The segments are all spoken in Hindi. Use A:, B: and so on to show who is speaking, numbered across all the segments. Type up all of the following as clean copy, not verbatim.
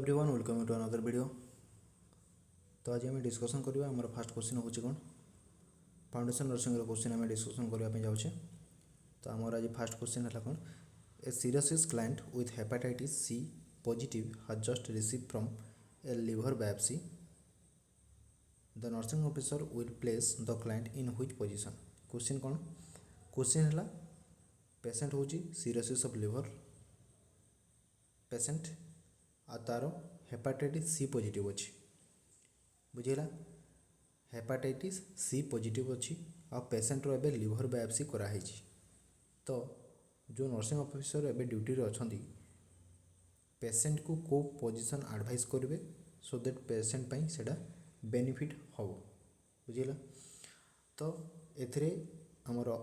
A: Everyone welcome to another video. तो आज आम डिस्कसन करवा आम फास्ट क्वेश्चन हूँ कौन फाउंडेशन नर्सिंग क्वेश्चन आम डिस्कसन करने जाऊे। तो आम आज फास्ट क्वेश्चन है कौन a cirrhosis client with hepatitis C positive has just receive from a liver biopsy the nursing officer will place the client in which position. Question कौन क्वेश्चन है पेशेंट हूँ सीरोसिस ऑफ लिवर पेशेंट आ तार हेपाटाइटिस सी पॉजिटिव अच्छी बुझेगा हेपाटाइटिस सी पॉजिटिव अच्छी आ पेशेंटर एबे लिवर बायोप्सी कराई। तो जो नर्सिंग ऑफिसर एबे ड्यूटी रे अछंती पेशेंट को को पोजीशन एडवाइस करेंगे सो दैट पेशेंट पाई सेटा बेनिफिट हम बुझेगा। तो एथिरे हमर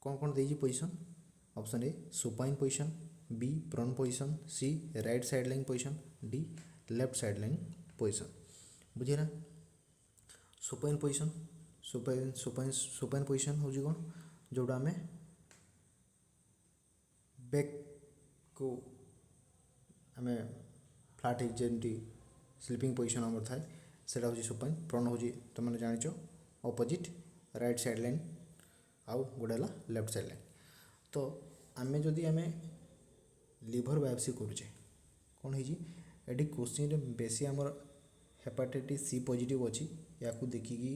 A: कौन कौन देजी position option A supine position B prone position C right side lying position D left side lying position बुझेगा। सुपाइन पोजीशन सुपाइन पोजीशन हूँ कौन जोड़ा आम बैक को आम फ्लाट जमी स्लीपिंग पोजीशन आम थाए सेटा हूँ सुपाइन प्रोन हूँ तुम मैंने जाच अपोजिट राइट साइड लाइन आउ गोटे है लेफ्ट साइड लाइन। तो आम जदि आम लिवर बायोप्सी करुचे कौन है ये क्वेश्चन बेसी आमर हेपाटाइटिस सी पॉजिटिव अच्छी या देखिकी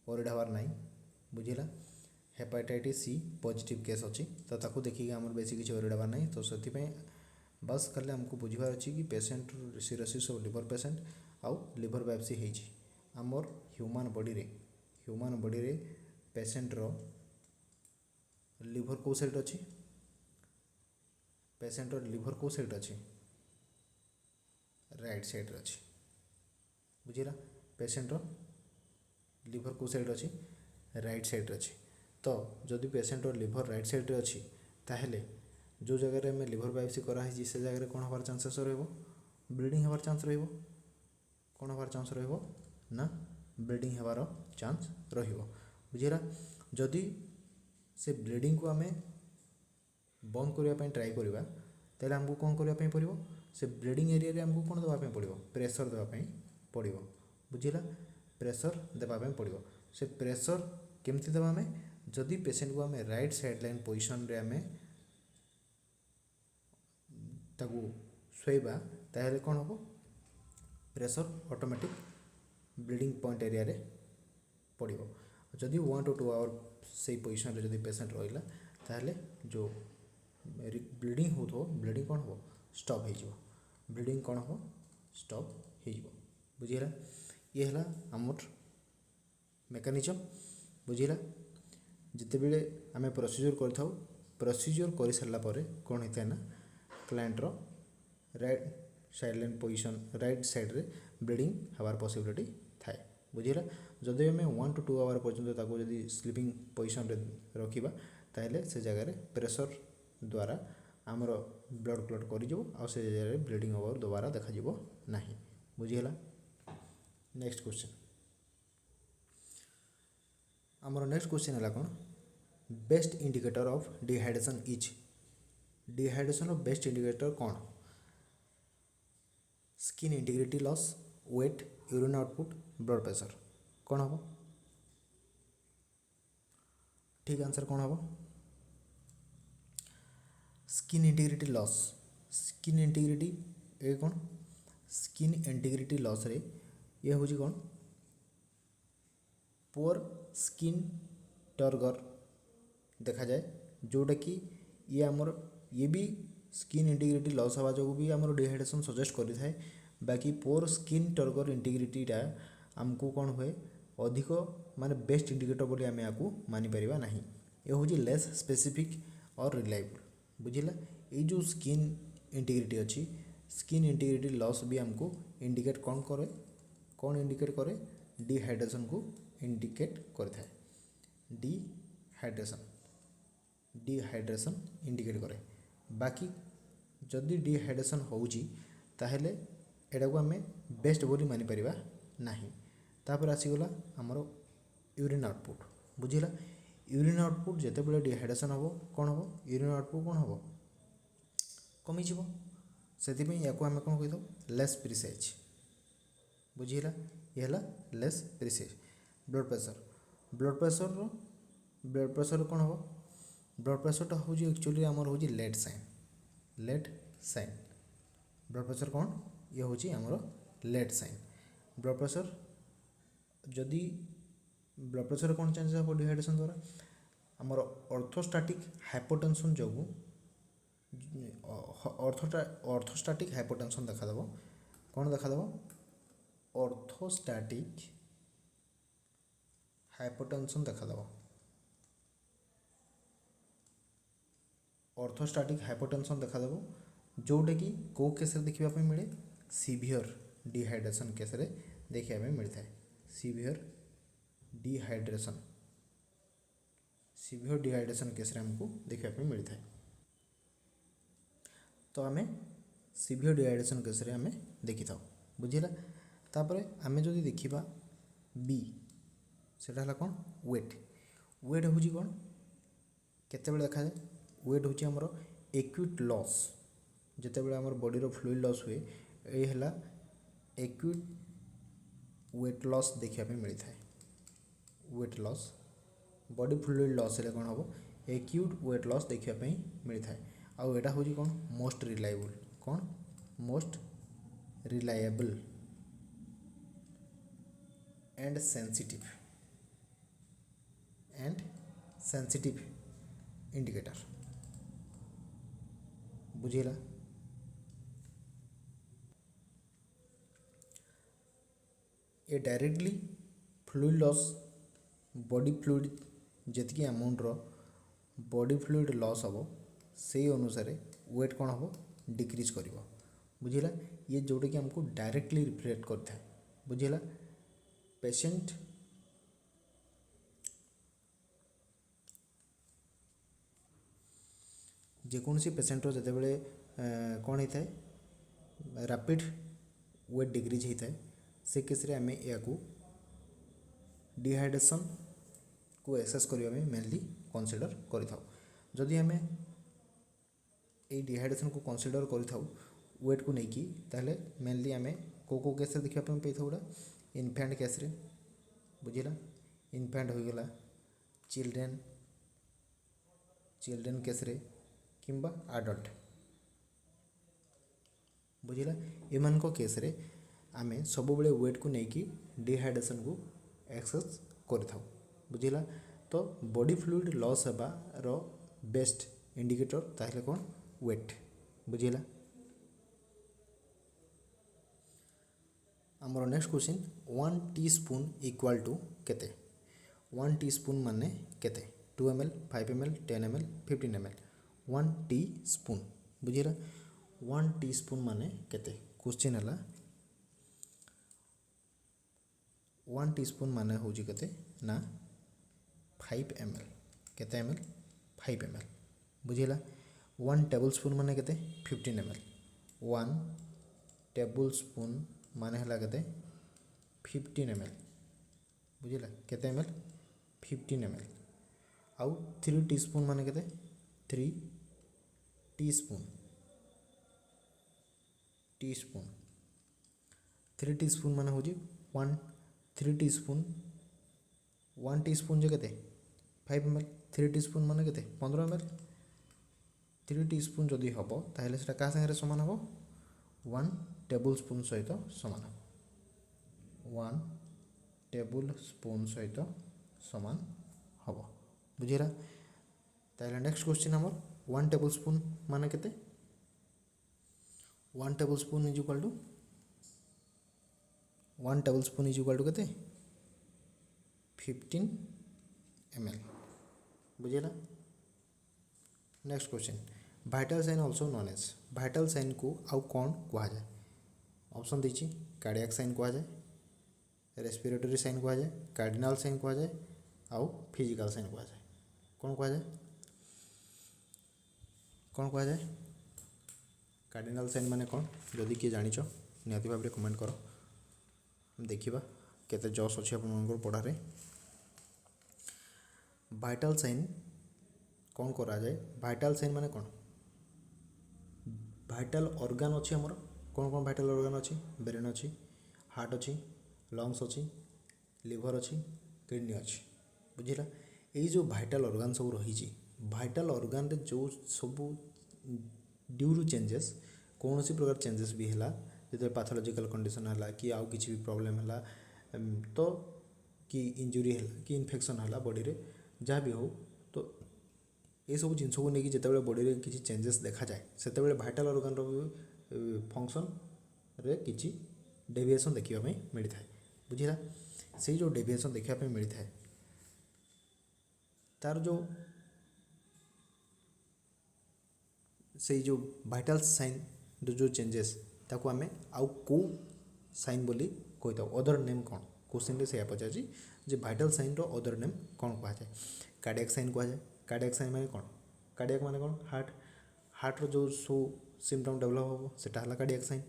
A: वरीड हबार ना बुझेगा। हेपाटाइटिस सी पॉजिटिव केस अच्छी तो ताकू देखिए आमर बेसी किसी वरीड हबार ना। तो से बस खाली आमको बुझार अच्छी कि patient cirrhosis of liver patient आउ लिवर बायोप्सी होती आमर ह्यूमन बॉडी रे पेशेंटर लिवर को साइड अच्छी पेशेंटर लिवर को साइड अच्छी राइट साइड अच्छी बुझेगा। पेशेंटर लिवर को साइड अच्छी राइट साइड अच्छी। तो जदि पेशेंटर लिवर राइट साइड अच्छी ताहले जो जगह में लिवर बायोप्सी कराई से जगह कौन हबार चांसेस ब्लीडिंग हबार चांस कौन हबार चांस ना ब्लीडिंग हबार चांस बुझेगा। जदि से ब्लीडिंग को आम बंद करने ट्राए करवा तेल आमको कौन करने पड़ो से ब्लीडिंग एरिया आमको कौन देवाई पड़ो प्रेशर देवाई पड़ो बुझेगा। प्रेशर देवाई पड़ो से प्रेशर केमती देवा आम जदि पेशेंट को आम राइट साइड लाइन पोजिशन रे आम ताकू शोवा ताहले कौन हम pressure automatic bleeding point area रे पड़ो। जदि 1 to 2 आवर से पोजिशन जदि पेशेंट रहा ताहले जो ब्लीडिंग हो ब्लीडिंग कौन हो स्टॉप हो ब्लीडिंग कौन हो स्टॉप हो बुझेगा। ये है आमर मेकानिजम बुझेगा। जिते बड़े आम प्रोसीजर कर प्रोसीजर कर सारापर कौन होता है ना क्लाइंटर right side lying position right side रे ब्लीडिंग हबार पॉसिबिलिटी थाए बुझेगा। जदि आम 1 to 2 आवर पर्यंत जदि स्लीपिंग पोजिशन रे रखा ताहले से जगह प्रेशर द्वारा आमर ब्लड क्लट कर जगह ब्लीडिंग हबार दोबारा देखा ना बुझेगा। नेक्स्ट क्वेश्चन आमर नेक्स्ट क्वेश्चन है कौन best indicator of dehydration is dehydration of best indicator कौन skin integrity loss weight urine output blood pressure कौन हम ठीक आंसर कौन हम skin integrity loss skin integrity ये कौन स्किन इंटीग्रिटी लॉस रे ये हूँ कौन पुअर स्किन टर्गर देखा जाए जोटा कि ये आमर ये भी स्किन इंटीग्रिटी लॉस हवा जो भी आमर डिहाइड्रेशन सजेस्ट करि थाए। बाकी पुअर स्किन टर्गर इंटीग्रिटीटा आमको कौन हुए अधिक माने बेस्ट इंडिकेटर बोली आम या मानी परिबा नहीं। ये हूँ लेस स्पेसिफिक और रिलायबल बुझेगा। ये जो स्किन इंटीग्रिटी अच्छी स्किन इंटीग्रिटी लॉस भी आमको इंडिकेट कौन इंडिकेट करे डिहाइड्रेशन को इंडिकेट करे डिहाइड्रेशन इंडिकेट करे। बाकी जदि डिहाइड्रेशन होउची ताहले एटा को आम बेस्ट बोली मानी परिबा नहीं। तापर आसीगला आमर यूरिन आउटपुट बुझेगा। यूरिन आउटपुट जिते बड़े डिहाइड्रेशन हम कौन हम यूरिन आउटपुट कौन हम कमिज से या आम कौन कही लेस प्रिसाइज बुझीला ये है लेस प्रिसाइज। ब्लड प्रेशर कौन हम ब्लड प्रेशरटा हूँ एक्चुअली आमर हूँ लेट साइन ब्लड प्रेशर कौन ये हूँ आमर लेट साइन। ब्लड प्रेशर जदि ब्लड प्रेशर कौन चेंज हम डिहाइड्रेशन द्वारा आमर ऑर्थोस्टैटिक हाइपोटेंशन जो ऑर्थोस्टैटिक हाइपोटेंशन देखादेव कौन देखादेव ऑर्थोस्टैटिक हाइपोटेंशन देखादेव। ऑर्थोस्टैटिक हाइपोटेंशन देखादेव जोटा कि कौ केस देखा मिले सीवियर डिहाइड्रेशन केस देखा मिलता है। सीवियर डिहाइड्रेशन केस हमको देखा मिलता है। तो आम सीवियर डिहाइड्रेशन केस आम देखी था बुझीला। तापर आम जो देखा बी सेटा कौन वेट हूँ कौन केते देखा जाए वेट हूँ आमर एक्यूट लॉस जिते आम बॉडी फ्लूइड लॉस हुए ये है एक्यूट वेट लॉस देखा मिलता है। Weight loss body fluid loss है कौन हम एक्यूट वेट लॉस देखा मिलता है। आउ एटा हूँ कौन most reliable and sensitive indicator बुझेगा। ये directly fluid loss body fluid जी अमाउंटर बॉडी फ्लूइड लॉस हम से अनुसार वेट कौन हम डिक्रीज कर बुझेगा। ये जोटा कि हमको डायरेक्टली रिफ्लेक्ट करता है बुझेगा। पेशेंट जेकोसी पेशेंटर जिते बड़े कौन होता है रैपिड वेट डिक्रीज होता है से केस आम या डिहाइड्रेशन को एक्सेस करने मेनली कनसीडर करी आम ये डिहाइड्रेशन को कनसीडर करी वेट को लेकिन ताहले मेनली आम को केस देखा पाई था इनफैंट केस बुझेगा। इनफैंट होगला चिल्ड्रेन केस किंबा आडल्ट बुझेगा। एमान केस आम सब वेट को लेकिन डिहाइड्रेशन को एक्सेस कर बुझेगा। तो बॉडी फ्लूइड लॉस होबार बेस्ट इंडिकेटर ताहले कौन वेट बुझेगा। आमर next question 1 teaspoon equal to केते 1 टीस्पून माने केते 2 ml 5 ml 10 ml 15 ml 1 teaspoon बुझेगा। 1 टीस्पून माने केते क्वेश्चन है 1 टीस्पून माने हूँ केते ना 5 ml केते ml 5 ml बुझेगा। 1 टेबलस्पून माने केते 15 ml 1 टेबलस्पून माने हला केते 15 ml बुझेगा केते ml 15 ml। आउ 3 टीस्पून माने केते 3 टीस्पून 3 टीस्पून माने हूँ 3 टीस्पून 1 टीस्पून जो केते 5 ml 3 टीस्पून माने केते 15 ml 3 टीस्पून जदि हम ताहले सेटा क्या संगे सामान हम 1 टेबल स्पून सहित सामान 1 टेबल स्पून सहित सामान हम बुझेगा। ताहले नेक्स्ट क्वेश्चन हमर 1 टेबल स्पून माने केते 1 table spoon is equal to 1 table spoon is equal to केते 15 ml बुझेगा। Next question vital sign also known as vital sign को आउ कौन कह जाए ऑप्शन देछि कार्डियक साइन कह जाए रेस्पिरेटरी साइन कह जाए कार्डिनल साइन कह जाए आउ फिजिकल साइन कह जाए कौन कह जाए कार्डिनल साइन माने कौन जदि किए जानिछ निहाती भाव कमेंट कर देखिबा केते जस अछि आपन पढ़ारे। भाइटल साइन कौन करा जाए भाइटल साइन माने कौन भाइटाल ऑर्गन अच्छी आमर कौन कौन भाइटाल ऑर्गन अच्छी ब्रेन अच्छी हार्ट अच्छी लंग्स अच्छी लिवर अच्छी किडनी अच्छी बुझिला ये जो भाइटाल ऑर्गन सब रही भाइटाल ऑर्गन रे जो सब ड्यू टू चेंजेस कौन सी प्रकार चेंजेस भी है जो पैथोलॉजिकल कंडीशन है कि आउ किसी भी प्रॉब्लम है तो कि इंजुरी है कि इन्फेक्शन है बॉडी रे जहाँ भी हो तो ये सब जिन को लेकिन जिते बॉडी रे किसी चेंजेस देखा जाए से भाइटाल ऑर्गन फंक्शन रे किसी डेविएशन देखा मिलता है बुझिला से जो डेविएशन देखा मिलता है तार जो से जो भाइटाल साइन जो चेंजेस ताको आमे आउ को साइन बोली कही था अदर नेम कौन क्वेश्चन से पचार जे भाइटाल साइन रो अदर नेम कौन कहुए कार्डियक साइन कहुए कार्डियक साइन माने कौन कार्डियक माने कौन हार्ट रो जो सो सिम्पटम डेभलप हम सेटा हला cardiac sign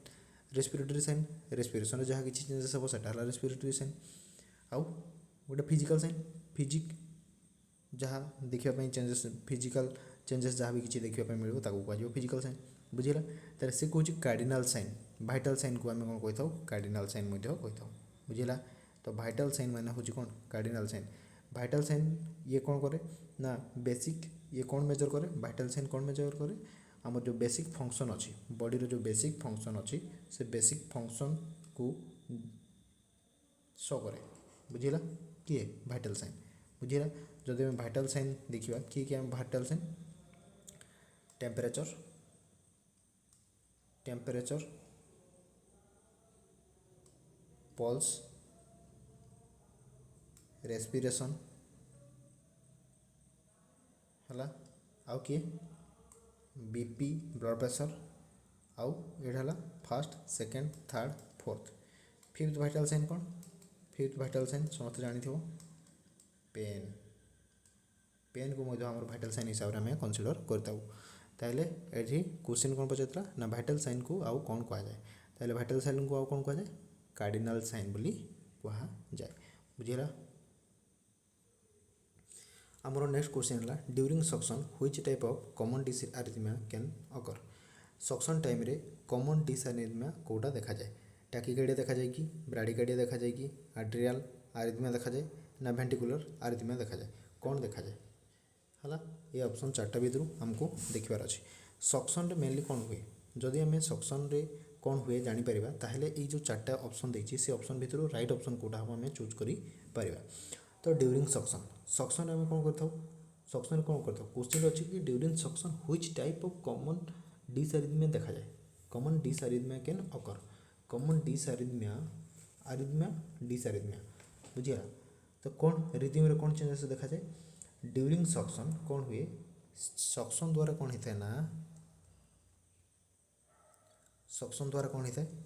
A: respiratory sign respiration जहाँ किसी चेंजेस हम सेटा हला रेस्पिरेटरी साइन आउ गोटे फिजिकल साइन फिजिक जहाँ देखा चेंजेस फिजिकल चेंजेस जहाँ भी किसी देखा मिले कह फिजिकल साइन बुझेगा तार से कौन कार्डिनाल साइन भाइटाल साइन को आम कौन कही था कार्डिनाल साइन कही था बुझेगा तो भाइटाल साइन माने हूँ कौन कार्डिनाल साइन भाइटाल साइन ये कौन करे ना बेसिक ये कौन मेजर करे भाइटाल साइन कौन मेजर करे आम जो बेसिक फंक्शन अच्छी बॉडी रो जो बेसिक फंक्शन अच्छी से बेसिक फंक्शन को शो करे बुझेगा किए भाइटाल साइन बुझेगा जदि आम भाइटाल साइन देखा किए vital sign temperature pulse respiration है आउ किए बीपी ब्लड प्रेशर आउ ये first second third fourth fifth vital sign कौन फिफ्थ भाइटाल साइन समस्त जानी पेन पेन को भाइटाल साइन हिसाब से आम कनसीडर करता ये क्वेश्चन कौन पचार ना भाइटाल साइन को आउ कौन कहुए भाइटाल साइन को आउ कौन कहुए कार्डिनाल साइन बोली कहुए बुझेगा आमर नेक्स्ट क्वेश्चन है during suction which type of common dysrhythmia can occur suction time रे कॉमन डिसआरिथमिया कोटा देखा जाए टैकीकार्डिया देखा जाए कि ब्राडीकार्डिया देखा जाए कि आर्टेरियल आरिथमिया देखा जाए ना वेंट्रिकुलर आरिथमिया देखा जाए कौन देखा जाए है ये ऑप्शन चार्टा भितर आमको देखार अच्छे सक्शन रे मेनली कौन हुए जदि आम सक्शन रे कौन हुए जानीपर ताहले ये जो चार्टा ऑप्शन देखिए से ऑप्शन भितर राइट ऑप्शन कोटा हम आम चूज कर तो ड्यूरिंग सक्शन आम कौन कर सक्शन कौन कर क्वेश्चन अच्छी कि during suction which type of common dysrhythmia देखा जाए common dysrhythmia can occur common dysrhythmia dysrhythmia बुझिया तो कौन रिदम रे कौन चेंजेस देखा जाए ड्यूरिंग सक्शन कौन हुए सक्शन द्वारा कौन होता है ना सक्शन द्वारा कौन होता है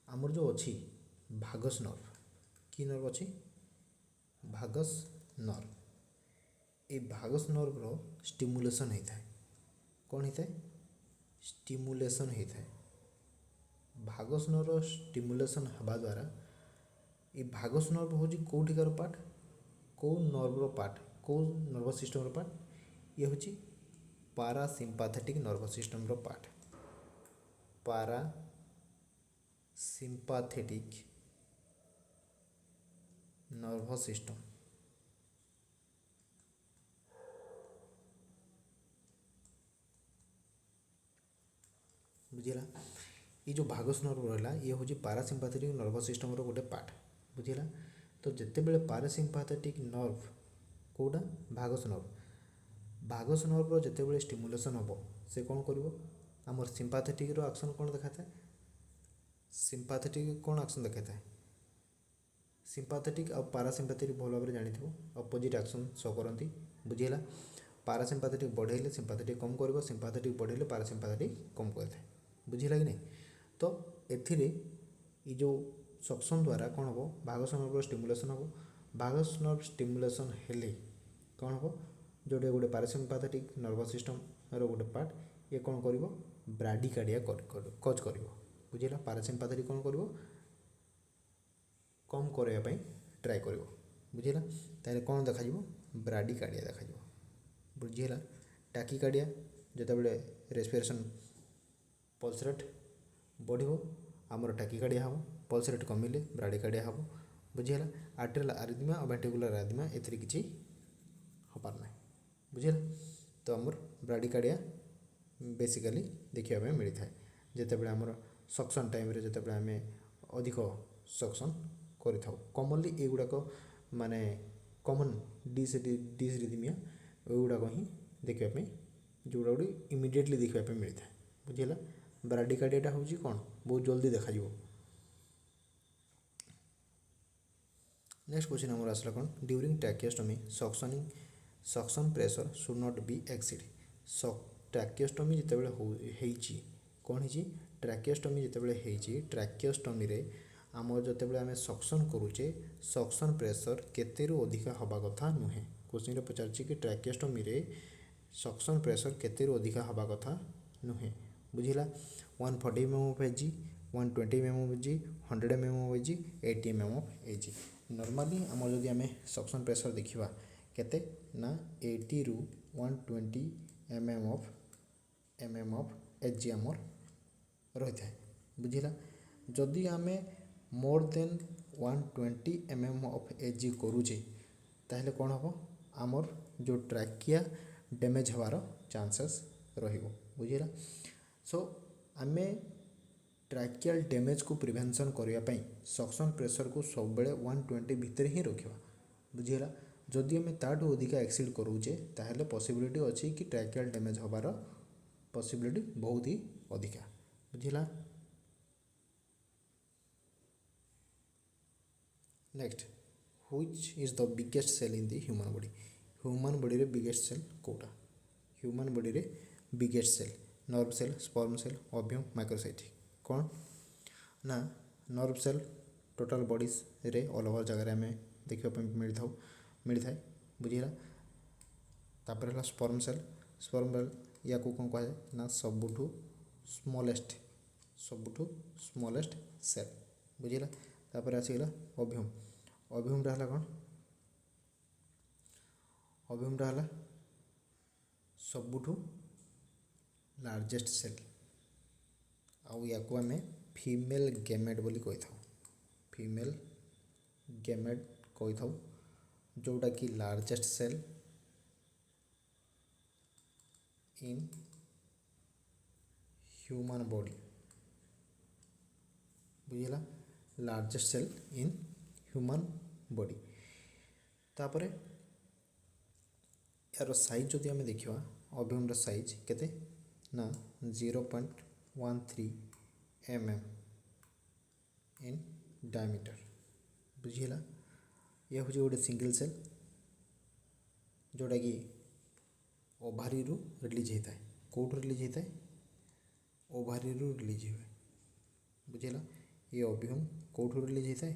A: आमर जो अच्छी भागस नर्व कि नर्व अच्छी भागस नर्व ये भागस नर्व रो स्टिमुलेशन होता है कौन होता है स्टिमुलेशन होता है भागस नर्व स्टिमुलेशन हवा द्वारा ये भागस नर्व हूँ कौटिकार पार्ट कौ नर्वर पार्ट कौ नर्वस सिस्टम पार्ट ये हूँ parasympathetic nervous system part parasympathetic nervous system बुझेगा ये जो भागस नर्व रहा ये हूँ पारासिम्पाथेटिक नर्वस सिस्टम गोटे पार्ट बुझेगा तो जिते बड़े पारासिम्पाथेटिक नर्व कौटा भागस नर्व जिते बड़े स्टिमुलेशन हम से कौन कर आमर सिम्पाथेटिक एक्शन कौन देखा था सिम्पाथेटिक कौन एक्शन देखा था सिम्पाथेटिक और पारासिम्पाथेटिक भल भाव जानी अपोजिट एक्शन शो करती बुझेगा पारासिम्पाथेटिक बढ़ेले सिम्पाथेटिक कम कर सिम्पाथेटिक बढ़ेले पारासिम्पाथेटिक कम करता बुझेगा कि नहीं तो एथिरे ये जो सक्शन द्वारा कौन हम भागस नर्व स्टिमुलेशन हम भागस नर्व स्टिमुलेशन हेले कौन हम जोटे गोटे पारासिम्पाथेटिक नर्वस सिस्टम गोटे पार्ट ये कौन कर ब्राडीकार्डिया कज कर बुझेगा पारासिम्पाथेटिक कौन कर कम करने ट्राए कर बुझेगा ताले कौन देखा ब्राडीकार्डिया देखा बुझेगा टैकीकार्डिया जिते बड़े रेस्पिरेशन पल्स रेट बढ़िबो आमर टाकिकार्डिया हम पल्स रेट कमिले ब्राडिकार्डिया हम बुझीगला आर्टेरियल आरिथमिया और वेंट्रिकुलर आरिथमिया एथिरे किछि हबार ना बुझीगला तो आमर ब्राडिकार्डिया बेसिकली देखा मिलता है जितेबाला आमर सक्शन टाइम रे जितेबाला आम अधिक सक्शन करें कमनली एगुड़ाक माने कमन डिसरिथमिया एगुड़ाक ही देखापी जोड़ा गुड़ी इमिडिएटली देखापी मिलता है बुझीगला ब्राडिकार्डियाटा हूँ कौन बहुत जल्दी देखा नेक्स्ट क्वेश्चन आमर आसला कौन during tracheostomy suction pressure should not be exceed tracheostomy जितेबाला होईची कौन होती ट्रैकियोस्टोमी जितेबाला होईची ट्रैकियोस्टोमी रे आमर जितेबाला आम सक्शन करुचे सक्शन प्रेशर केतेरु अधिका हवा कथा नुहे क्वेश्चन रे पचारछि कि ट्रैकियोस्टोमी रे सक्शन प्रेशर केतेरु अधिका हवा कथा नुहे बुझिला 140 mm of Hg 120 mm of Hg 100 mm of Hg 80 mm of Hg normally आम जदि आम सक्शन प्रेशर देखा केते ना 80 रु 120 mm of Hg आमर रही है बुझिला जदि आम more than 120 mm of Hg करुचे ताहले कौन हम आमर जो ट्रैकिया डैमेज हबार चांसेस रहिबो बुझिला सो आम ट्रैकियल डैमेज को प्रिवेंशन करने सक्शन प्रेशर को सब बेले 120 भितर ही रखा बुझीगला जदि आम ताठू अधिका एक्सीड करूचे ताहले पॉसिबिलिटी अच्छी कि ट्रैकियल डैमेज हबार पॉसिबिलिटी बहुत ही अधिका बुझीगला next which is the biggest cell in the human body रे बिगेस्ट सेल कोटा ह्यूमन बॉडी रे biggest cell nerve cell sperm cell ovum microcyte कौन ना नर्व सेल टोटल बॉडीज रे ऑल ओवर जगह आम देखा मिलता है बुझीगला तापर है स्पर्म सेल या कौन कहुए ना सबुठू स्मॉलेस्ट सेल बुझीगला तापर आसीगला ओव्यूम रहा कौन ओव्यूम रहा सबुठू लार्जेस्ट सेल आउ या को आम फीमेल गैमेट बोली कही था फीमेल गैमेट कही था जोटा कि largest cell in human body बुझीगला largest cell in human body तापरे यार साइज जदि आम देखा ओव्यूम साइज केते ना 0.13 mm इन डायमीटर बुझीगला यह हूँ गोटे सिंगल सेल जोटा कि ओभारी रु रिलीज होता है कौट रिलीज होता है ओभारी रु रिलीज हुए बुझीगला ये ओव्यूम कौट रिलीज होता है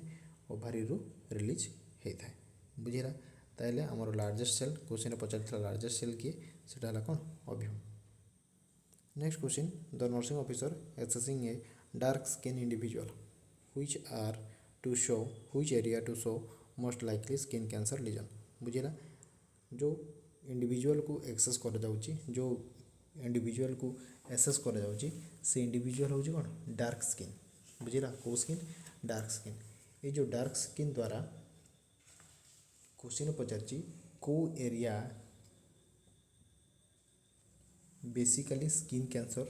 A: ओभारी रु रिलीज होता है बुझीगला ताइले आमर लार्जेस्ट सेल क्वेश्चन पचार लार्जेस्ट सेल किए सेटा है कौन ovum next question the nursing officer assessing a dark skin individual which are to show which area to show most likely skin cancer lesion बुझीगला जो इंडिविजुअल को एक्सेस कर जाउची जो इंडिविजुअल को एसेस कर जाउची से इंडिविजुअल होची कौन डार्क स्किन बुझीगला को स्किन डार्क स्किन ये जो डार्क स्किन द्वारा क्वेश्चन पचारची को area basically skin cancer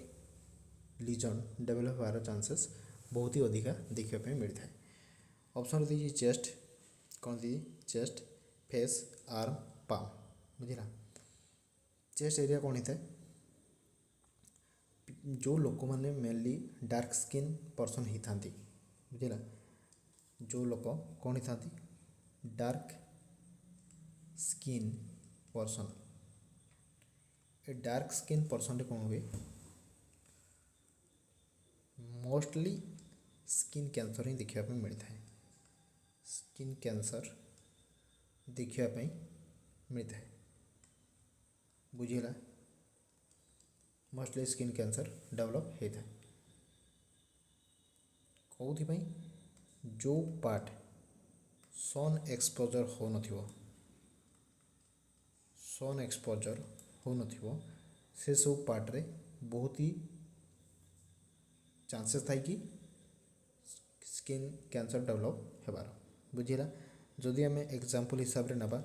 A: lesion develop होवार चांसेस बहुत ही अधिका देखापी मिलता है ऑप्शन दी चेस्ट कौन the chest face arm palm बुझीगला चेस्ट एरिया कौन होता है जो लोक मैंने मेनली डार्क स्किन पर्सन ही था बुझीगला जो लोक कौन ही था dark skin person a dark skin person कौन हुए मोस्टली स्किन कैंसर ही देखा मिलता है स्किन कैंसर देखा मिलता है बुझीगला मोस्टली स्किन कैंसर डेवलप होता है कौन जो पार्ट सन एक्सपोजर हो नथिबो सन एक्सपोजर हो नथिबो से सब पार्ट रे बहुत ही चांसेस थाई कि स्किन कैंसर डेवलप हेबार बुझिला। जदि आम एग्जांपल हिसाब रे नबा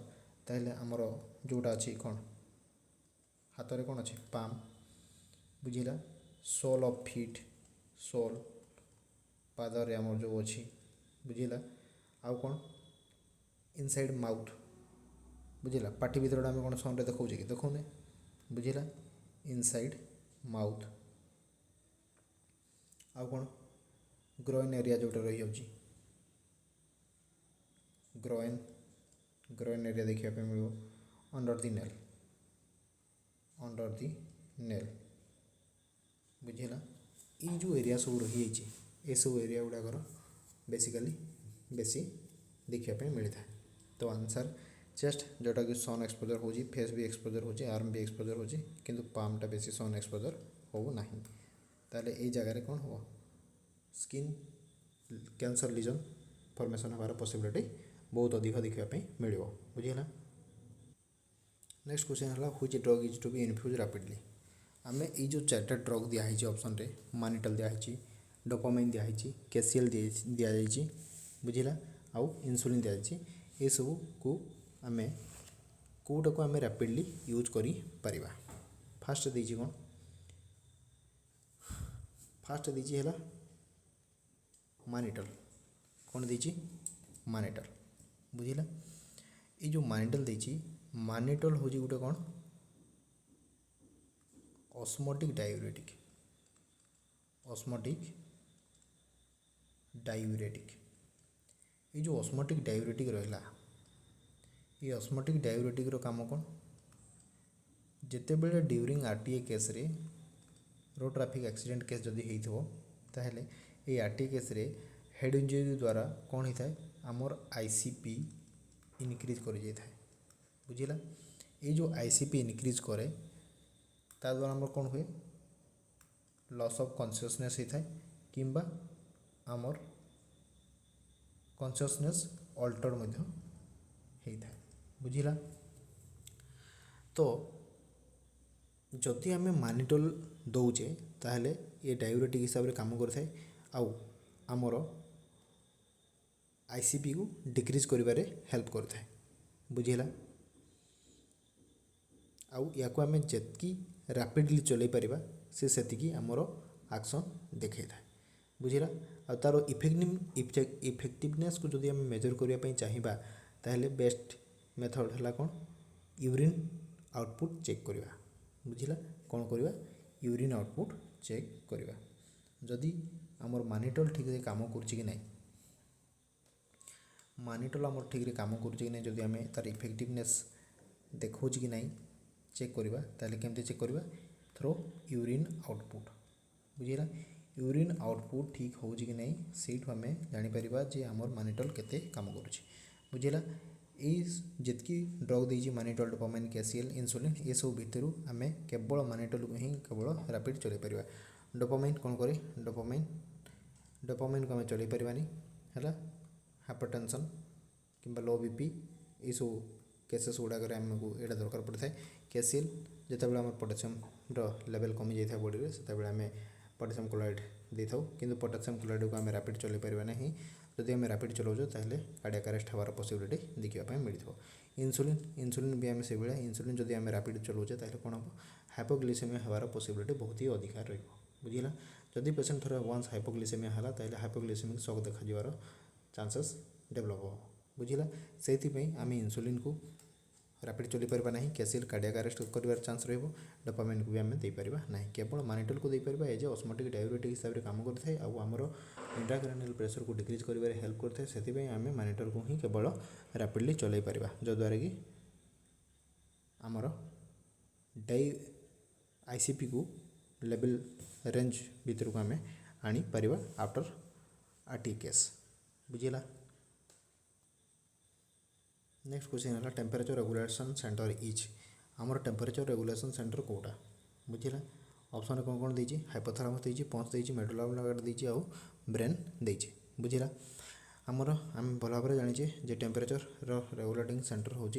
A: ताहले आमर जोटा अच्छी कौन हाथ में कौन अच्छे पाम बुझिला। सोल ऑफ फीट सोल पादरे आमर जो अच्छी बुझिला। आउ कौन इनसाइड माउथ बुझिला पाटी भीतर आम कौन सन देखा कि देखने बुझिला इनसाइड माउथ। आउ कौन ग्रोइन एरिया जोटा रही जाऊँगी ग्रोइन ग्रोइन एरिया देखा मिल अंडर दी नेल बुझेगा। ये जो एरिया सब रही ये सब एरिया गुड़ाकर बेसिकली बेसी देखापी मिलता है। तो आंसर चेस्ट जोटा कि सन एक्सपोजर हो फेस भी एक्सपोजर हो आर्म भी एक्सपोजर हो किंतु पामटा बेसी सन एक्सपोजर हो ना। ताले ये जगह कौन हो स्किन कैंसर लीजन फॉर्मेशन हमार पॉसिबिलिटी बहुत अधिक देखापी मिल बुझेगा। नेक्स्ट क्वेश्चन है which drug is to be infuse rapidly. आम ये जो चार्टा ड्रग दिखाई ऑप्शन रे मानिटल दिखाई डोपामाइन दिखाई कैसियल दि बुझिला आउ इनसुलिन दिखाई ये सब को आम कौटा को आम रैपिडली यूज करी परिबा। फास्ट देजी कौन फास्ट देजी है मानिटल कौन देजी मानिटल बुझिला। ये जो मानिटल देची मानिटल हूँ गोटे कौन ऑस्मोटिक डायूरेटिक ये जो ऑस्मोटिक डायूरेटिक रहा ये ऑस्मोटिक डायूरेटिक रो काम कौन जिते बड़े ड्यूरिंग आरटीए केस रे रोड ट्रैफिक एक्सीडेंट केस जदि होइथो ताहले ये आरटीए केस रे हेड इंजरी द्वारा कौन होता है आमर आईसीपी इनक्रीज कर जाए बुझिला। ये जो आईसीपी इनक्रीज करे ता द्वारा आमर कौन हुए लॉस ऑफ कॉन्शियसनेस होता है किंबा आमर कॉन्शियसनेस अल्टर होता है बुझिला। तो जदि आम मानिटल दौचे ताहले ये डायूरेटिक हिसाब से काम करता है आउ आमर आईसीपी को डिक्रीज करिबारे हेल्प करता है बुझिला। आउ या को आम जितकी रैपिडली चलई पारिबा से सेतिकी आमर एक्शन देखै था बुझिला। आ तार इफेक्टिवनेस को जदि आम मेजर करने चाहिए ताहले बेस्ट मेथड है कौन यूरिन आउटपुट चेक करवा बुझिला। कौन करवा यूरिन आउटपुट चेक करवा जदि आमर मानिटल ठीक से काम कर मानिटल आमर ठीक से काम कर जदि आम तार इफेक्टिवनेस देखा कि नहीं चेक करवा ताले केमती चेक करवा थ्रो यूरिन आउटपुट बुझिला। यूरिन आउटपुट ठीक हो कि नहीं सेठू आम जापर जे आमर मानिटल केते काम कर बुझिला। जितकी ड्रग देजी मानिटल डोपामाइन कैसियल इनसुलिन ये सब भितर आम केवल मानिटल को ही केवल रैपिड चलई पार। डोपामाइन कौन करे डोपामाइन को आम चलई पारानी है हाइपरटेंशन किंबा लो बीपी ये सब केसेस गुड़ाक आमको यहाँ दरकार पड़ता है। कैसियल जितेबाला आम पोटासियम लेवल कमी जाता है बॉडी से आम पोटासियम क्लोराइड दे था कि पोटासियम क्लोराइड को आम रैपिड चलई पार ना जदि आम रैपिड चलाऊँ ताहले कार्डियक अरेस्ट हमार पॉसिबिलिटी देखा मिलता। इनसुलिन भी आम से भाया इनसुलिन जदि आम रैपिड चलाऊे ताहले कौन हम हाइपोग्लिसेमिया हमार पॉसिबिलिटी बहुत ही अधिकार बुझिला। जदि पेशेंट थोड़ा वन्स हाइपोग्लिसेमिया है ताहले हाइपोग्लिसेमिक शॉक देखा चांसेस डेवलप हो बुझिला। से आम इनसुलिन को रैपिड चली पार ना कैसियल कार्डियक अरेस्ट कर चांस रही डोपामाइन को भी आम देपर ना केवल मानिटल को देपर एज ऑस्मोटिक डायूरेटिक हिसाब से काम करता है आमर इंट्राक्रैनियल प्रेशर को डिक्रीज कर हेल्प करता है से आम मानिटल को ही केवल रैपिडली चलई पार जद्वारा कि आमर आईसीपी को लेवल रेंज भीतर को आम आनी पार आफ्टर आरटी केस बुझिला। नेक्स्ट क्वेश्चन है टेम्परेचर रेगुलेशन सेंटर इज आमर टेम्परेचर रेगुलेशन सेंटर कोटा बुझिला। ऑप्शन कौन कौन देती हाइपोथैलेमस देती पंच देती मेडुला ऑब्लांगेटा देती आउ ब्रेन देती बुझिला। आमर आम भल भाव जाचे जे टेम्परेचर रेगुलेटिंग सेंटर हूँ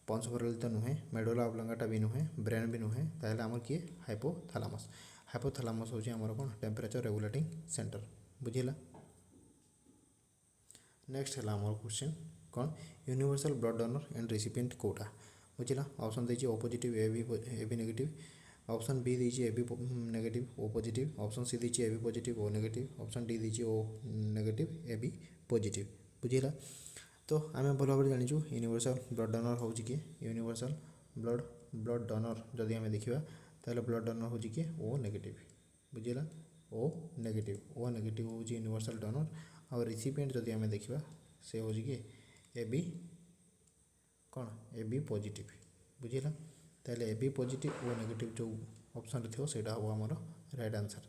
A: पंच भरल तो नुहे मेडुला ऑब्लांगेटा भी नुहे ब्रेन भी नुहे ताहले आमर किए हाइपोथैलेमस हाइपोथैलेमस होची हमर कोन टेम्परेचर रेगुलेटिंग सेंटर बुझिला। नेक्स्ट है हमर क्वेश्चन कौन universal blood donor and recipient कोटा बुझिला। ऑप्शन देछि O positive A B negative, option B देछि A B negative O positive, option C देछि A B positive O negative, option D देछि O negative A B positive बुझिला। तो आम भल भाव जाचु यूनिवर्सल ब्लड डोनर हूँ किए यूनिवर्सल ब्लड डोनर जदि आम देखा ताहले ब्लड डोनर हूँ किए ओ नेगेटिव बुझिला। ओ नेगेटिव हूँ यूनिवर्सल डोनर और रिसिपिएंट जदि आम देखा से हूँ किए ए बी कौन ए बी पॉजिटिव बुझिला। ताहले A B positive O negative जो ऑप्शन थो सेटा हम आमर राइट आंसर।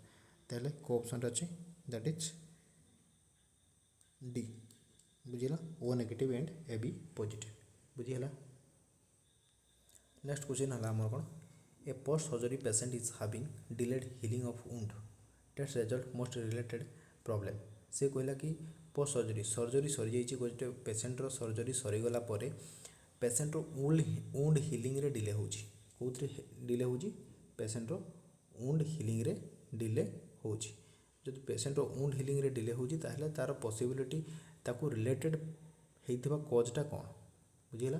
A: ताहले को ऑप्शन अच्छे दैट इज डी बुझिला O negative and AB B positive बुझिला। नेक्स्ट क्वेश्चन है आमर कौन a post surgery patient is having delayed healing of wound that's result most related problem. से कहला कि पोस्ट सर्जरी सरी जाइए गोटे पेशेंटर सर्जरी सरीगला पेशेंटर वुंड हिलिंग रे डिले होची कौन डिले होची पेशेंटर वुंड हिलिंग रे डिले होची। जब पेशेंट वुंड हिलिंग रे डिले होची ताहले तार पॉसिबिलिटी ताकू रिलेटेड हेइथिबा कॉजटा कौन बुझिला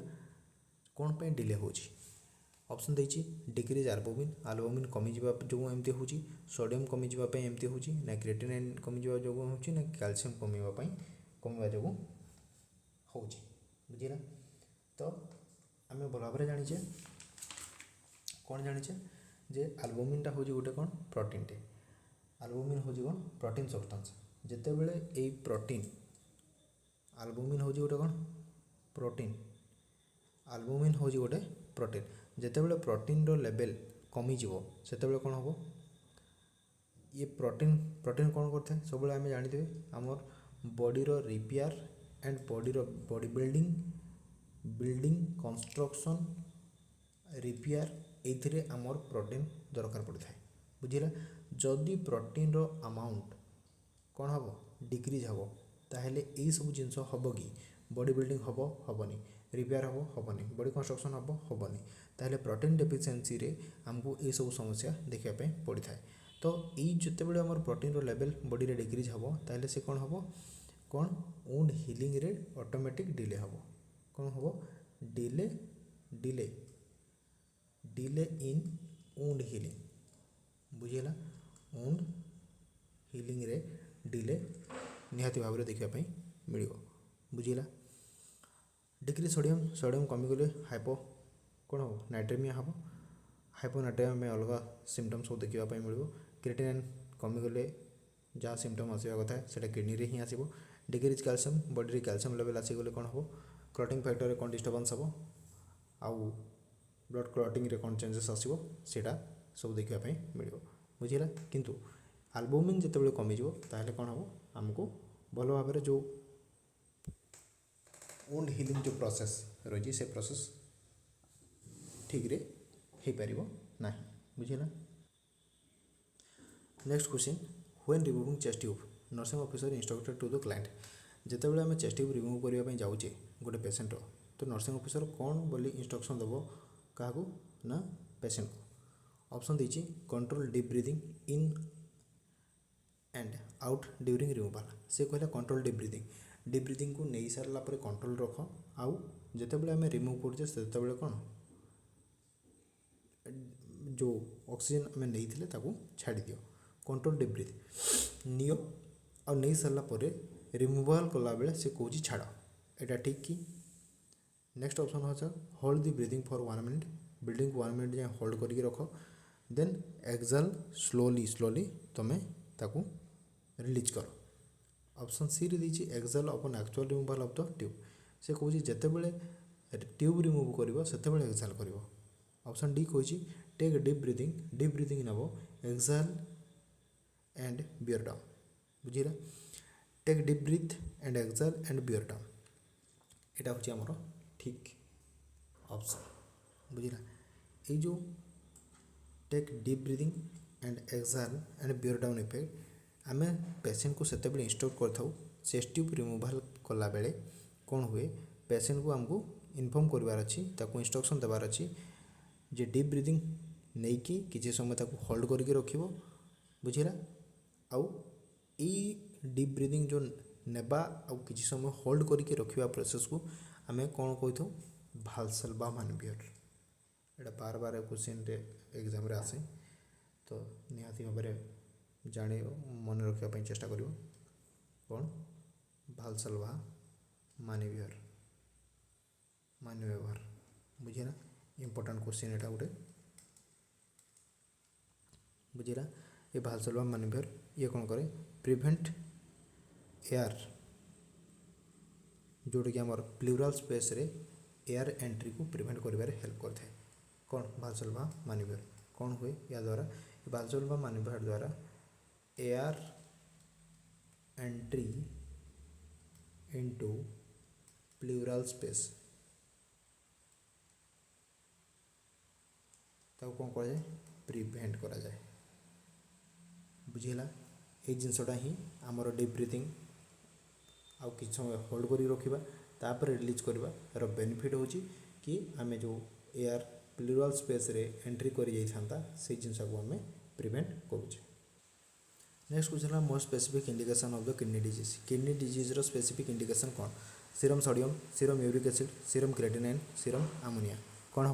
A: कौन पे डिले होची। ऑप्शन देछि डिक्रीज एल्बुमिन कमी जावा जो एमती होची, सोडियम कमी जावा पे एमती होची ना, क्रिएटिनिन कमी जावा जो होची ना, कैल्शियम कमीवा जो होची बुझिला। तो आम भल भाव जाचे कौन जाचे जे एल्बुमिनटा हूँ गोटे कौन प्रोटीन टे एल्बुमिन हूँ कौन प्रोटीन सब्सटेंस जिते बड़े ये प्रोटीन एल्बुमिन हूँ गोटे कौन प्रोटीन एल्बुमिन हूँ गोटे प्रोटीन जिते बड़े प्रोटीन रो लेवल कमिज से कौन हम ये प्रोटीन कौन करता है सब आम जानते आमर बॉडी रो repair and body building construction repair ये आमर प्रोटीन दरकार पड़ता है बुझिला। जदि प्रोटीन रो अमाउंट कौन हम डिक्रीज हम ताहले यही सब जिनस हम कि बॉडी बिल्डिंग हम हेनी, रिपेयर हम हेनी, बॉडी कंस्ट्रक्शन हम हेनी, ताहले प्रोटीन डेफिशिएंसी रे हमको ये सब समस्या देखापी पड़ी था। तो यही जिते बड़े आमर प्रोटीन रो लेवल बॉडी रे डिक्रीज हम ताहले से कौन हम कौन वुंड हिलिंग रे ऑटोमेटिक डिले हम कौन हम डिले इन वुंड हिलिंग बुझीला। वुंड हिलिंग रे डिले निहाती भाव में देखापी मिल बुझीला। डिक्रीज सोडियम कमीगले हाइपो कौन हम नाइट्रेमिया हम हाइपोनाइट्रेमिया अलग सिम्पटम सब देखापी मिल। क्रिएटिनिन कमीगले जहाँ सिम्पटम आसवा कथा से किडनी रे ही आसो। Decrease calcium body calcium level आसीगले कौन हम क्लॉटिंग फैक्टर रे कौन डिस्टर्बेंस हम आउ ब्लड क्लॉटिंग रे कौन चेंजेस आसो सेटा सब देखापी मिल बुझीला। किंतु एल्बुमिन जिते कमिज ताहले कौन हम आमको भल भाव जो वुंड हिलिंग जो प्रोसेस रही से प्रोसेस ठीक रे हो पार ना बुझीला। Next question when removing chest tube nursing officer instructed to the client जिते बड़े आम चेस्ट ट्यूब रिमूव करने जाऊे गोटे पेसेंट तो नर्सिंग ऑफिसर कौन बोली इंस्ट्रक्शन देव क्या ना पेसेंट को। ऑप्शन देछि control deep breathing in and out during removal से कहला कंट्रोल डीप ब्रीदिंग को नहीं सारा पर कंट्रोल रख आउ जिते बड़े आम रिमूव करछे सेते बड़े कौन जो ऑक्सीजन आम नहीं ताकू छाड़ी दियो कंट्रोल डीप ब्रीथ नियो आ नहीं सारा पर रिमूवाल कला बेले से कौच छाड़ एटा ठीक कि। नेक्स्ट ऑप्शन हो hold the breathing for 1 minute breathing को 1 मिनट जाए होल्ड करके रख देन एक्सहेल स्लोली तुम्हें ताकू रिलीज कर। ऑप्शन सी रे दीची exhale upon actual removal of the tube से कौच जिते बड़े ट्यूब रिमूव कर से एक्सहेल कर। ऑप्शन डी कही टेक डीप ब्रीदिंग नब एक्सहेल एंड बियर डाउन बुझीला। Take deep breath and exhale and bear down यहाँ हूँ आमर ठीक ऑप्शन बुझीला। ये जो take deep breathing and exhale and bear down effect आम पेसेंट को सेते बेले इंस्ट्रक्ट करथाउ चेस्ट ट्यूब रिमूवाल कला बेले कौन हुए पेसेंट को आमको इनफॉर्म करवार अच्छी ताकू इंस्ट्रक्शन देवार अच्छी जे डीप ब्रीदिंग नहीं कि किसी समय ताकू होल्ड करके रखिबो बुझिला। आउ डीप ब्रीदिंग जो नेबा आउ किसी समय होल्ड करके रखिबा प्रोसेस को आमे कौन कही भालसेल्वा मानवियर। एटा बार बार क्वेश्चन रे एग्जाम रे आसे, तो निहाती भाव में जान मन रखापी चेष्टा कर कौन भालसेल्वा मानवियर मानव्यवहार। बुझेगा इंपोर्टेंट क्वेश्चन एटा गोटे बुझेगा। ये भालसेल्वा मानवियर ये कौन करे प्रिवेंट एयर जोटा कि आम प्लूराल स्पेस रे एयर एंट्री को प्रिवेंट करिबारे हेल्प करता है। कौन भालसेल्वा मानवियर कौन हुए या द्वारा भालसेल्वा मानवियर द्वारा air entry into pleural space ताको कौन करा जाए प्रिवेंट करा जाए। बुझीला ये जिनसटा ही आमर डीप ब्रीथिंग आउ किछ समय होल्ड करी रखिबा तापर रिलीज करबा रो बेनिफिट होची कि आमे जो एयर प्लूराल स्पेस रे एंट्री करी जाई थांता से जिनस को आमे प्रिवेंट करूचे। Next question more specific indication of the kidney disease. Kidney disease रो स्पेसिफिक इंडिकेशन कौन serum sodium serum uric acid serum creatinine serum ammonia कौन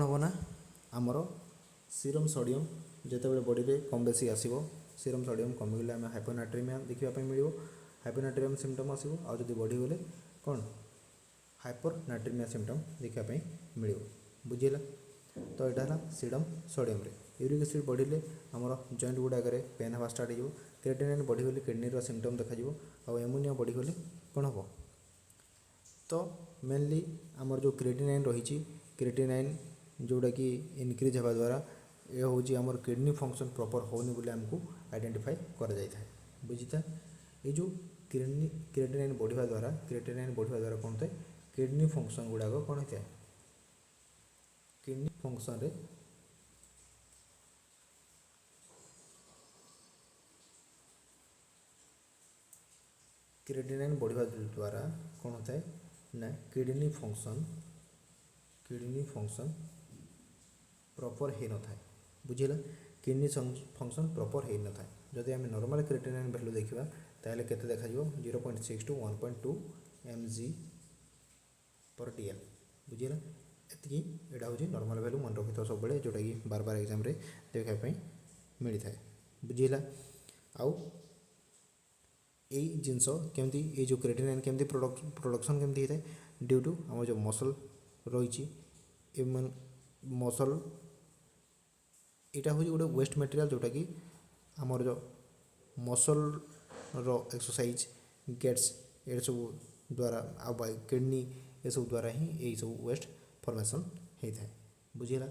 A: हम ना आमर सीरम सोडियम जिते बॉडी रे कम बेसी आसीबो सीरम सोडियम कमिगले आम हाइपोनाट्रिमिया देखापी मिल हाइपोनाट्रियम सिम्पटम आसो आदि बढ़ी गले कौन हाइपरनाट्रिमिया सिम्पटम देखापी मिल बुझेगा। तो यहाँ है सीरम सोडियम रे यूरिक एसिड बढ़िले आमर जॉइंट गुड़ाक पेन हवा स्टार्ट हो क्रिएटिनिन बढ़ीगले किडनी सिम्पटम देखा और एमोनिया बढ़ीगले कौन हम तो मेनली आमर जो क्रिएटिनिन रही क्रिएटिनिन जोटा कि इनक्रीज होगा द्वारा ये हूँ आमर किडनी फंक्शन प्रॉपर होनी बोले आमको आइडेंटिफाई कर जाए बुझीता। ये जो क्रिएटिनिन बढ़िया द्वारा कौन थे किडनी फंक्शन गुड़ाक कौन होता है किडनी फंक्शन रे क्रिएटिनिन बढ़िया द्वारा कौन होता है ना किडनी फंक्शन प्रॉपर हो न था बुझेगा। किडनी फंक्शन प्रॉपर हो न था जदि आम नॉर्मल क्रिएटिनिन वैल्यू देखा ताहले केते देखा 0.6 टू 1.2 mg/dl बुझेगा। एति एटा हूँ नॉर्मल वैल्यू मन रखी सब बेले जोटा कि बार बार एग्जाम रे देखापी मिलता है बुझेगा। आउ यही जिनस केमती ये जो क्रिएटिनिन केमती प्रोडक्शन केमती होता है ड्यू टू आम जो मसल रही मसल यहाँ हूँ गोटे वेस्ट मटेरियल जोटा कि आमर जो मसल रो एक्सरसाइज गेट्स ये सब द्वारा आ किडनी ये सब द्वारा ही यही सब वेस्ट फॉर्मेशन होता है बुझेगा।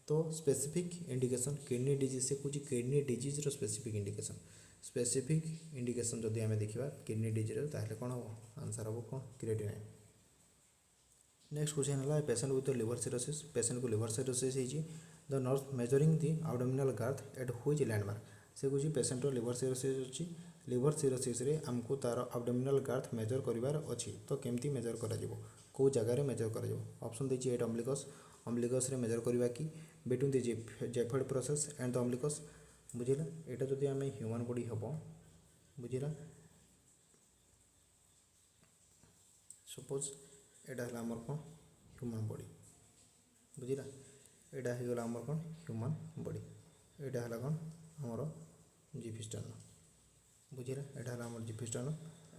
A: तो स्पेसिफिक इंडिकेशन किडनी डिजीज से कुछ किडनी डिजीज रो स्पेसिफिक इंडिकेशन जदि आम देखा किडनी डिजीज ताहले कौन हम आंसर हम कौन क्रिएटिनिन। नेक्स्ट क्वेश्चन है patient with liver cirrhosis patient को लिवर सिरोसिस होती the nurse measuring the abdominal Garth at which landmark से कुछ पेशेंट लिवर सिरोसिस अच्छी लिवर सिरोसिस रे आमको तार एब्डोमिनल गार्थ मेजर करार अच्छी तो केमती मेजर करा कौ जगार मेजर कर ऑप्शन देखिए एट अम्बिलिकस रे मेजर करवा कि between the xiphoid process and the umbilicus बुझेगा। यहाँ जदि आम ह्यूमन बॉडी हम बुझेगा सपोज यहाँ है आमर कौन ह्यूमन बॉडी बुझेगा यहाँ हो गला आमर कौन ह्यूमन बॉडी यहाँ है कौन आमर जिफिस्टर्न बुझेगा यहाँ है आमर जिफिस्टर्न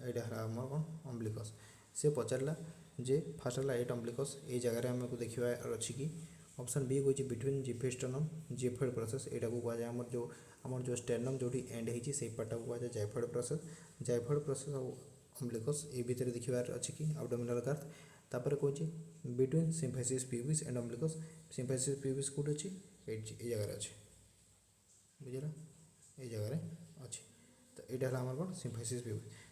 A: यहाँ है आमर कौन अम्बिलिकस से पचारा जे फास्ट है एट अम्बिलिकस ये जगह आमको देखार अच्छी कि ऑप्शन बी कही बिटवीन जिफिस्टर्नम जेफर्ड प्रोसेस यहाँ को कहुए आमर जो स्टेर्नम जो एंड होती से पार्टा को कहुए जायफर्ड प्रोसेस और अम्बिलिकस ये भितर देखार अच्छी कि एब्डोमिनल गार्थ तापर कौन between symphysis pubis and umbilicus symphysis pubis कौट अच्छी ये जगह अच्छे बुझेगा ये जगह अच्छी तो यहाँ है आमर कौन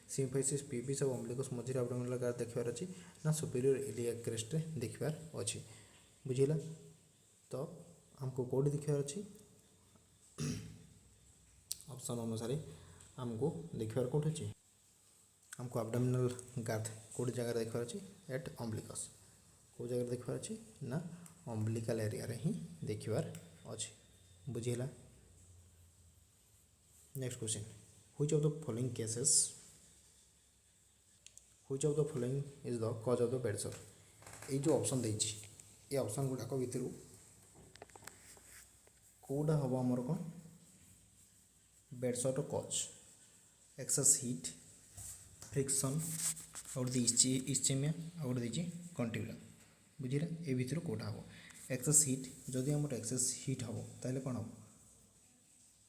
A: सिम्फाइसिस प्यूबिस और अम्बिलिकस मझे एब्डोमिनल गार्थ देखार अच्छी ना सुपीरियर इलियाक क्रेस्ट देखार अच्छी बुझेगा। तो आमको कौट देखार अच्छी ऑप्शन अनुसार आमको देखार कौट अच्छी आमको एब्डोमिनल गार्थ कौट जगह देखार अच्छी एट अम्बिलिकस कौ जगह देखार अच्छी ना अम्बिलिकल एरिया रे ही देखार अच्छी बुझीला। Next question, which of the following cases which of the following is the cause of the bed sore. ये जो ऑप्शन देछि ये ऑप्शन गुड़ाक भितर कौटा हम आमर कौन बेड सर कज, एक्सेस हीट, फ्रिक्शन, और इस्चेमिया और देछि कंटिन्यूम। बुझीला ए भितर कौटा हम एक्सेस हीट, जदि आम एक्सेस हीट हम ताहले कौन हम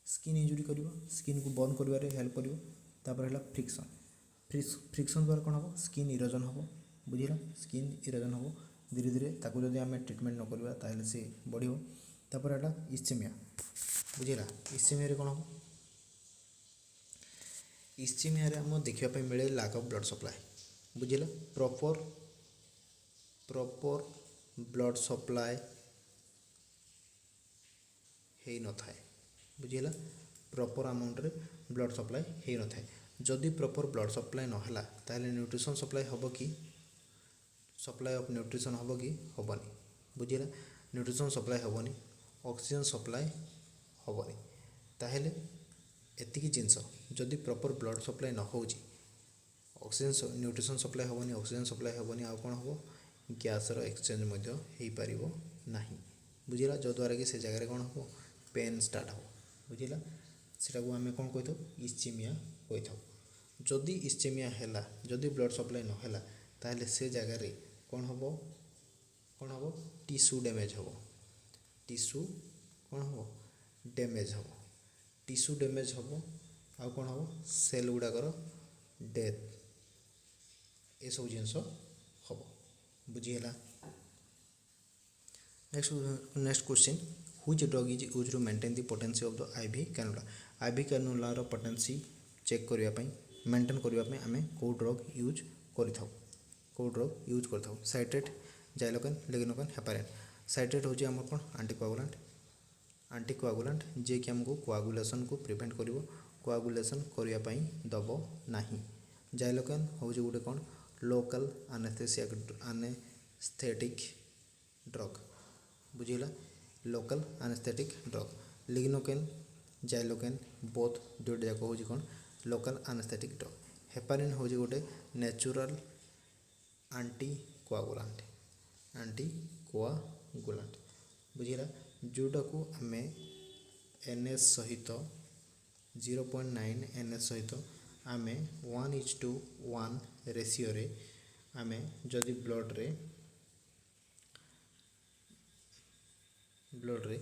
A: स्किन इंजुरी कर स्किन को बर्न कर हेल्प कर। तापर है फ्रिक्शन, फ्रिक्शन द्वारा कौन हम स्किन इरोजन हम। बुझीला स्किन इरोजन हम धीरे धीरे ताकू जदि आम ट्रिटमेंट न करवा ताहले से बढ़। तापर है इस्चेमिया। बुझीला इस्चेमिया कौन हम इस्चेमिया आम देखा मिले लैक ऑफ ब्लड सप्लाई। बुझीला प्रॉपर ब्लड सप्लाई हो न थाए। बुझीला प्रॉपर अमाउंट रे ब्लड सप्लाई हो न थाए। जदि प्रॉपर ब्लड सप्लाई नहला ताहले न्यूट्रिशन सप्लाई हम कि सप्लाई ऑफ न्यूट्रिशन हम कि हेनी। बुझीला न्यूट्रिशन सप्लाई हेनी, ऑक्सीजन सप्लाई हेनी। ताहले एतिकी जिनस जदि प्रॉपर ब्लड सप्लाई न हो ऑक्सीजन न्यूट्रिशन सप्लाई हेनी, ऑक्सीजन सप्लाई हेनी, आउ कौन हम गैसर एक्सचेंज हो पारिबो नाही। बुझीला जद्वारा कि से जगह कौन हम पेन स्टार्ट हो। बुझीला सेटा को आम कौन कही था इस्चेमिया कही था। जदि इस्चेमिया है जदि ब्लड सप्लाई न है ताहले से जगह रे कौन हम टिश्यू डैमेज हम, टिश्यू कौन हम डैमेज हम, टिश्यू डैमेज हम, आउ कौन हम सेल गुड़ाकर डेथ ये सब जिनस हम। बुझीला। Next question, which drug is use to maintain the potency of the IV cannula. IV कैनुलार पोटेंसी चेक करने मेंटेन करने आम कौ ड्रग यूज कर citrate, xylocaine, lignocaine, heparin. Citrate हूँ आम कौन आंटीकोआगुलांट जे कि आमको कोआगुलेशन को प्रिवेंट कर कोआगुलेशन करने दब नहीं। जाइलोकेन हूँ गोटे कौन लोकल एनेस्थेटिक ड्रग। बुझीला local anaesthetic drug. Lignocaine xylocaine both दुईटा जाक हूँ कौन लोकल एनेस्थेटिक ड्रग। हेपारिन हूँ गोटे नेचुरल आंटीकोआगुलांट। बुझीला जोटा को आम एनएच सहित 0.9 एनएच सहित आम 1:1 रेशियो रे आम जदि ब्लड रे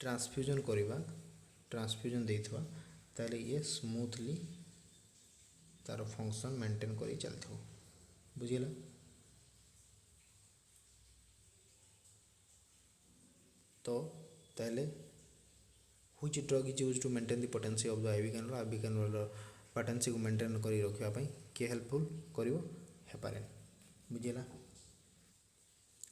A: ट्रांसफ्यूजन करवा ट्रांसफ्यूजन देथवा ताले ये स्मूथली तार फंक्शन मेंटेन करी चलथो। बुझीला तो ताले which drug is use to maintain the potency of the IV cannula. IV cannula potency को मेंटेन करी रखिया किए हेल्पफुल करिवो हेपारिन। बुझीला।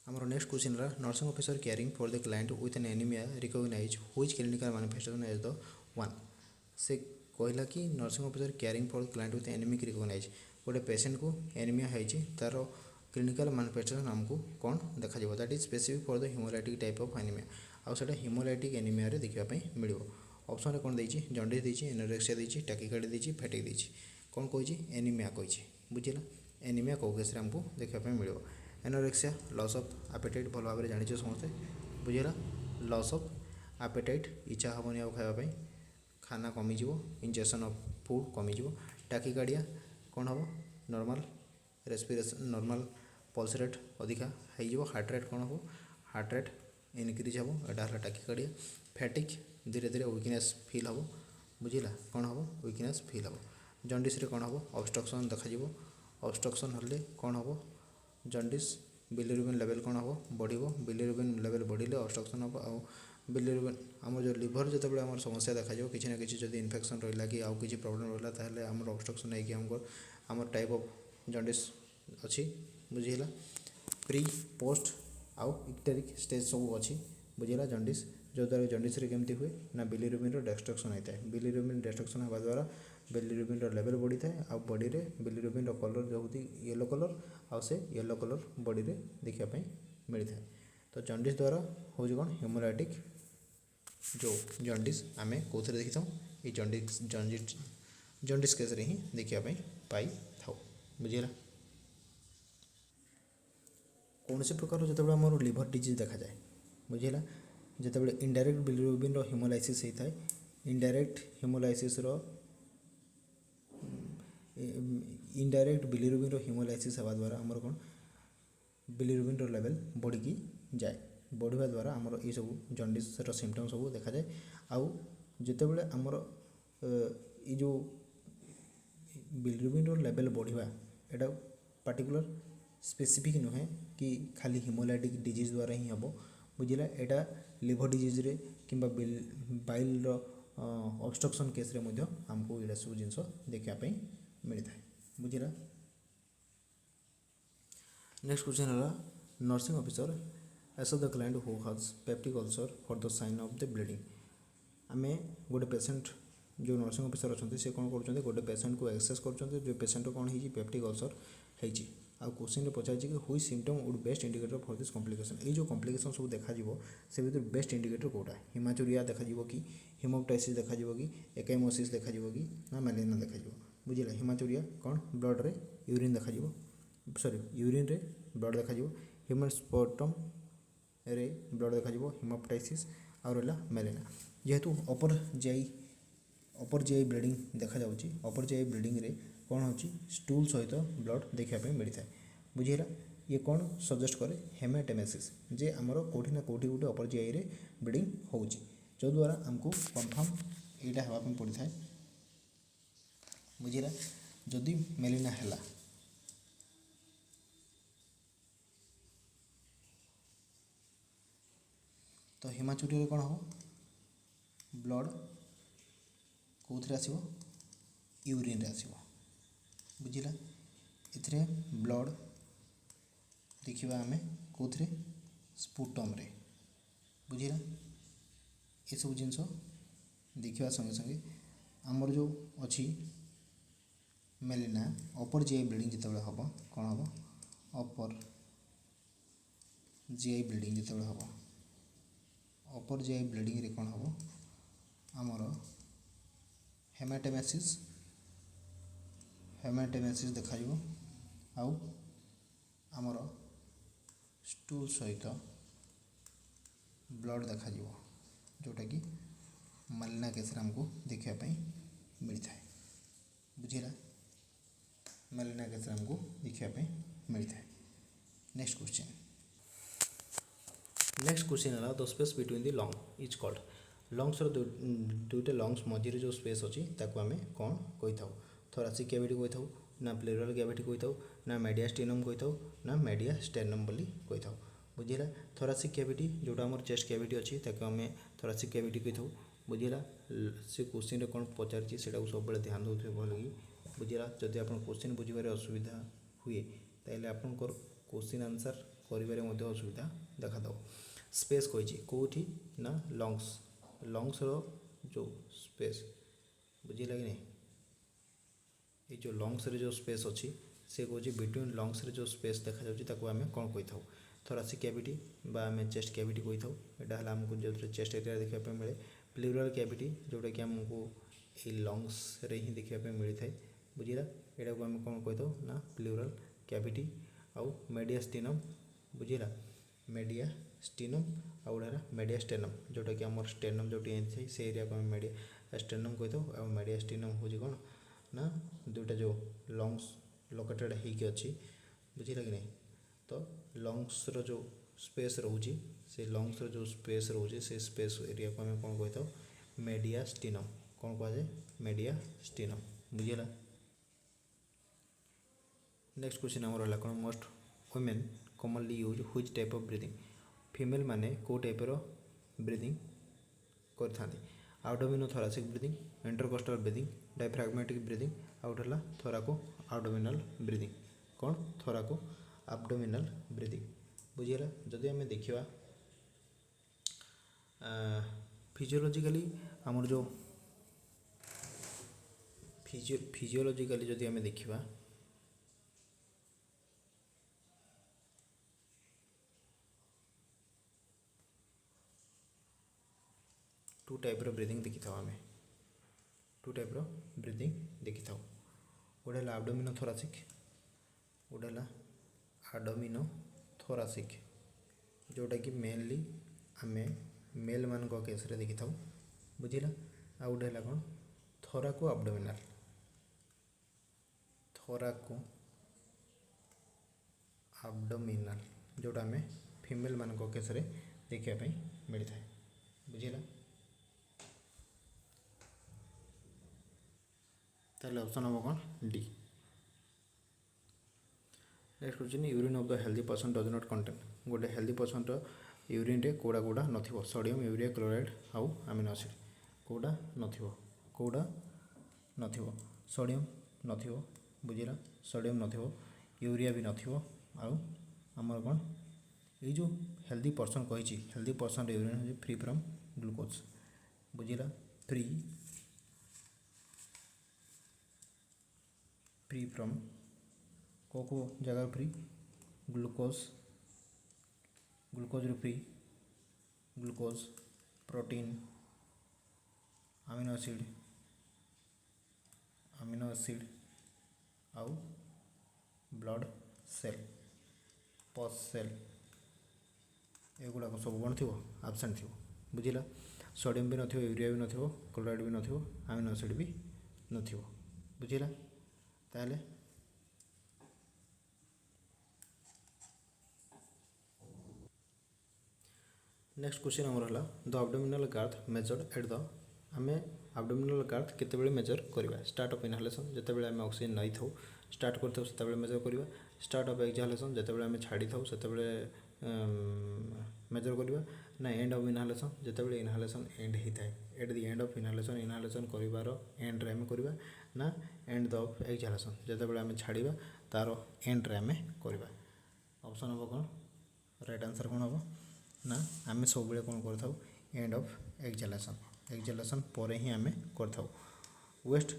A: आमर नेक्स्ट क्वेश्चन रहा, nursing officer caring for the client with an anaemia recognize which clinical manifestation as the one. से कहला कि nursing officer caring for the client with anaemic recognize गोटे पेशेंट को एनीमिया है तार क्लिनिकल मैनिफेस्टेशन आमको कौन देखा that is specific for the haemolytic type of anaemia. आउ सेटा हिमोलाइटिक एनीमिया रे देखा मिल। ऑप्शन कौन देछि जॉन्डिस देछि, एनोरेक्सिया देछि, टैकिकार्डिया देछि, फैटिक देछि। कौन कही एनीमिया कही। बुझीला एनीमिया कौ केस आमको देखा मिल। एनोरेक्सिया लॉस ऑफ एपेटाइट भल भाव जानिछ समस्ते। बुझीला लॉस ऑफ एपेटाइट इच्छा हेनी आ खावाई खाना कमिज, injection of food kameez. Tachycardia कौन हम normal respiration normal pulse rate अधिका हो। हार्ट रेट कौन हम हार्ट रेट इनक्रीज हम यहाँ है टैकिकार्डिया। फैटिक धीरे धीरे वीकनेस फील हम। बुझीला कौन हम वीकनेस फील हम। जॉन्डिस रे कौन हम ऑब्स्ट्रक्शन देखा। ऑब्स्ट्रक्शन हेल्ले कौन हम जॉन्डिस बिलिरुबिन लेवल कौन हम बढ़। बिलिरुबिन लेवल बढ़ले ऑब्स्ट्रक्शन हम। आउ बिलिरुबिन आम जो लिभर जो आम समस्या देखा किसी ना कि जब इन्फेक्शन रहा कि आउ किसी प्रॉब्लम रहा ताहले आम ऑब्स्ट्रक्शन होगी आम टाइप ऑफ जॉन्डिस अच्छी। बुझीला प्री पोस्ट आउ इक्टेरिक स्टेज सब अच्छी। बुझीला जॉन्डिस जो द्वारा जॉन्डिस रे केमती हुए ना बिलिरुबिन डिस्ट्रक्शन होता है। बिलिरुबिन डिस्ट्रक्शन होगा द्वारा बिलिरुबिन लेवल बढ़ी थाए आ बॉडी रे बिलिरुबिन कलर जो येलो कलर आउ से येलो कलर बॉडी रे देखा मिलता है। तो जॉन्डिस द्वारा हूँ कौन हिमोलाइटिक जो जॉन्डिस आम कौन देखी था ये जॉन्डिस केस रे ही देखापी पाई था बुझीगला। कौन से प्रकार जो आम लिभर डिजीज देखा जाए बुझीगला जितेबाला इनडायरेक्ट बिलिरुबिन हिमोलाइसिस होता है indirect haemolysis indirect bilirubin haemolysis होगा द्वारा आमर कौन बिलिरुबिन लेवल बढ़ी जाए बढ़िया द्वारा आमर ये सब जॉन्डिस सिम्पटम सब देखा जाए। आउ जितेबाला आमर ये जो बिलिरुबिन लेवल बढ़िया एटा पार्टिकुलर स्पेसिफिक नुहे कि खाली हिमोलाइटिक डिजीज द्वारा ही हम बुझला एटा लिभर डिजीज रे किंबा बाइल ऑब्स्ट्रक्शन केस रे मध्य हमको ये सब जिनस देखापी मिलता है बुझला। नेक्स्ट क्वेश्चन है nursing officer assess the client who has peptic ulcer for the sign of the bleeding आम गोटे पेसेंट जो नर्सिंग ऑफिसर अच्छा से कौन कर गोटे पेसेंट को एक्सेस कर पेसेंट कौन हो पेप्टिक अल्सर होती आउ क्वेश्चन पचार हुई symptom would best indicator for this complication ये जो कॉम्प्लिकेशन सब देखा से भर बेस्ट इंडिकेटर कौटा हिमाचुरिया देखा कि हिमोप्टाइसिस देखा कि एकाइमोसिस देखा कि ना मेलेरिया देखा बुझला। हिमाचुरिया कौन ब्लड रे यूरिन देखा सॉरी यूरिन रे ब्लड देखा हिमोस्पोटम रे ब्लड देखा हिमोप्टाइसिस और रहा मेलेरिया जेहेतु अपर जीआई ब्लीडिंग देखा जाउची अपर जीआई ब्लीडिंग रे कौन हो स्टूल सहित ब्लड देखापी मिलता है बुझीगला। ये कौन सजेस्ट करे हेमाटेमेसिस जे आमर कौटी ना कौटी गोटे अपर जीआई रे ब्लीडिंग होउची जो द्वारा आमको कन्फर्म यहाँ हाँपाई पड़ी था बुझीगला। जदि मेलेरिया है तो हिमाचुरी कौन हो ब्लड कौन आसो यूरिन आसो बुझीला। इथरे ब्लड देखा आम कौन स्पुटम रे बुझीला। ये सब जिनस देखा संगे संगे आमर जो अच्छी मेलेरिया अपर जीआई ब्लीडिंग जिते हम कौन हम अपर जीआई ब्लीडिंग जिते हम अपर जीआई ब्लीडिंग रे कौन हम आमर हेमाटेमेसिस देखा आउ आमर स्टूल सहित ब्लड देखा जोटा कि मेलेरिया केस आमको देखापी मिलता है बुझीला। मेलेरिया केस आमको देखापी मिलता है। नेक्स्ट क्वेश्चन है the space between the lung is called lungs दुईटा लंग्स मझे जो स्पेस अच्छी आम कौन कही था थोरासिक कैविटी कही था ना प्लेउराल कैविटी कही था ना मेडियास्टिनम कही था ना मेडियास्टेर्नम बोली कही था बुझीला। थोरासिक कैविटी जोटा आम चेस्ट कैविटी अच्छी आम थोरासिक कैविटी कही था बुझीला। से क्वेश्चन कौन पचार से सब ध्यान दे भल कि बुझीला। जदि आप क्वेश्चन बुझे असुविधा हुए ताइले आपनकर क्वेश्चन आंसर कर असुविधा देखा दो। स्पेस कही कौटी ना लंग्स जो स्पेस बुझीला कि नहीं ये जो लंग्स रे जो स्पेस अच्छी से कौन बिटवीन लंग्स रे जो स्पेस देखा जाऊँगी आम कौन कही था थोरासिक कैविटी बा आम चेस्ट कैविटी कही था यहाँ आमको जो चेस्ट एरिया देखा मिले। प्लेउराल कैविटी जोटा कि आमको ये लंग्स रे ही देखा मिलता है बुझीला। यहाँ को आम कौन कही था ना प्लेउराल कैविटी आउ मेडियास्टिनम बुझीला मेडियास्टिनम आउ गड़ा मेडियास्टेर्नम जोटा कि आम स्टेर्नम जो थे से एरिया को आम मेडियास्टेर्नम कही था मेडियास्टिनम हूँ कौन ना दुईटा जो लंग्स लोकेटेड होगी अच्छी बुझीला कि नहीं। तो लंग्स रो जो स्पेस रोचे से लंग्स रो जो स्पेस रोचे से स्पेस एरिया को आम कौन कही था मेडियास्टिनम कौन कहुए मेडियास्टिनम बुझीला। नेक्स्ट क्वेश्चन आम रहा कौन most women commonly use which type of breathing female माने को टाइप रो ब्रीदिंग करथांती abdominothoracic breathing intercostal breathing diaphragmatic breathing out है थोराको आब्डोमिनल ब्रीदिंग कौन थोराको आब्डोमिनल ब्रीदिंग बुझीगला। जदि आम देखा फिजियोलॉजिकली आमर जो फिजियोलॉजिकली जदि आम देखा टाइप ब्रीदिंग देखी था आम टू टाइप ब्रीदिंग देखी था गोटे है आब्डोमिनो थोरासिक गोटे है आडोमिनो थोरासिक जोटा कि मेनली आम मेल मान केस देखी था बुझिला आ गोटे है कौन थोराको आब्डोमिनाल थोराको आब्डोमिनाल जोटा आम फीमेल मान केस देखा मिलता है बुझिला ताहले ऑप्शन हम कौन D. Next question urine of the healthy person does not contain गोटे हेल्दी पर्सन यूरिन रे कोड़ा कोड़ा नथिबो सोडियम यूरिया क्लोराइड आउ अमीनो एसिड कोड़ा नथिबो सोडियम नथिबो बुझिला सोडियम नथिबो यूरिया भी नथिबो आउ हमर कौन ये जो हेल्दी पर्सन कही हेल्दी पर्सन यूरिन हो फ्री फ्रॉम ग्लूकोज बुझिला फ्री फ्रॉम को जगह free glucose free glucose protein amino acid आउ ब्लड सेल पस सेल एगुड़ाक सब कौन थी आबसेंट थी बुझिला सोडियम भी नथिबो यूरिया भी नथिबो क्लोराइड भी नथिबो अमीनो एसिड भी नथिबो बुझिला ताहले नेक्स्ट क्वेश्चन आमर है the abdominal Garth measured at the आम एब्डोमिनल गार्थ केते मेजर करवा स्टार्ट ऑफ इनहालेशन जिते आम ऑक्सीजन नहीं था स्टार्ट करते मेजर करवा स्टार्ट ऑफ एक्सहालेशन जिते आम छाड़ी था मेजर करवा ना एंड ऑफ इनहालेशन जिते इनहालेशन एंड होता है एट द एंड ऑफ इनहालेशन कर एंड रे आम करवा ना एंड ऑफ एक्सहालेशन जिते आम छाड़ा तार एंड रे आम करवा ऑप्शन हम कौन राइट आंसर कौन हम ना आम सब कौन कर एंड ऑफ एक्सहालेशन पर ही आम कर waist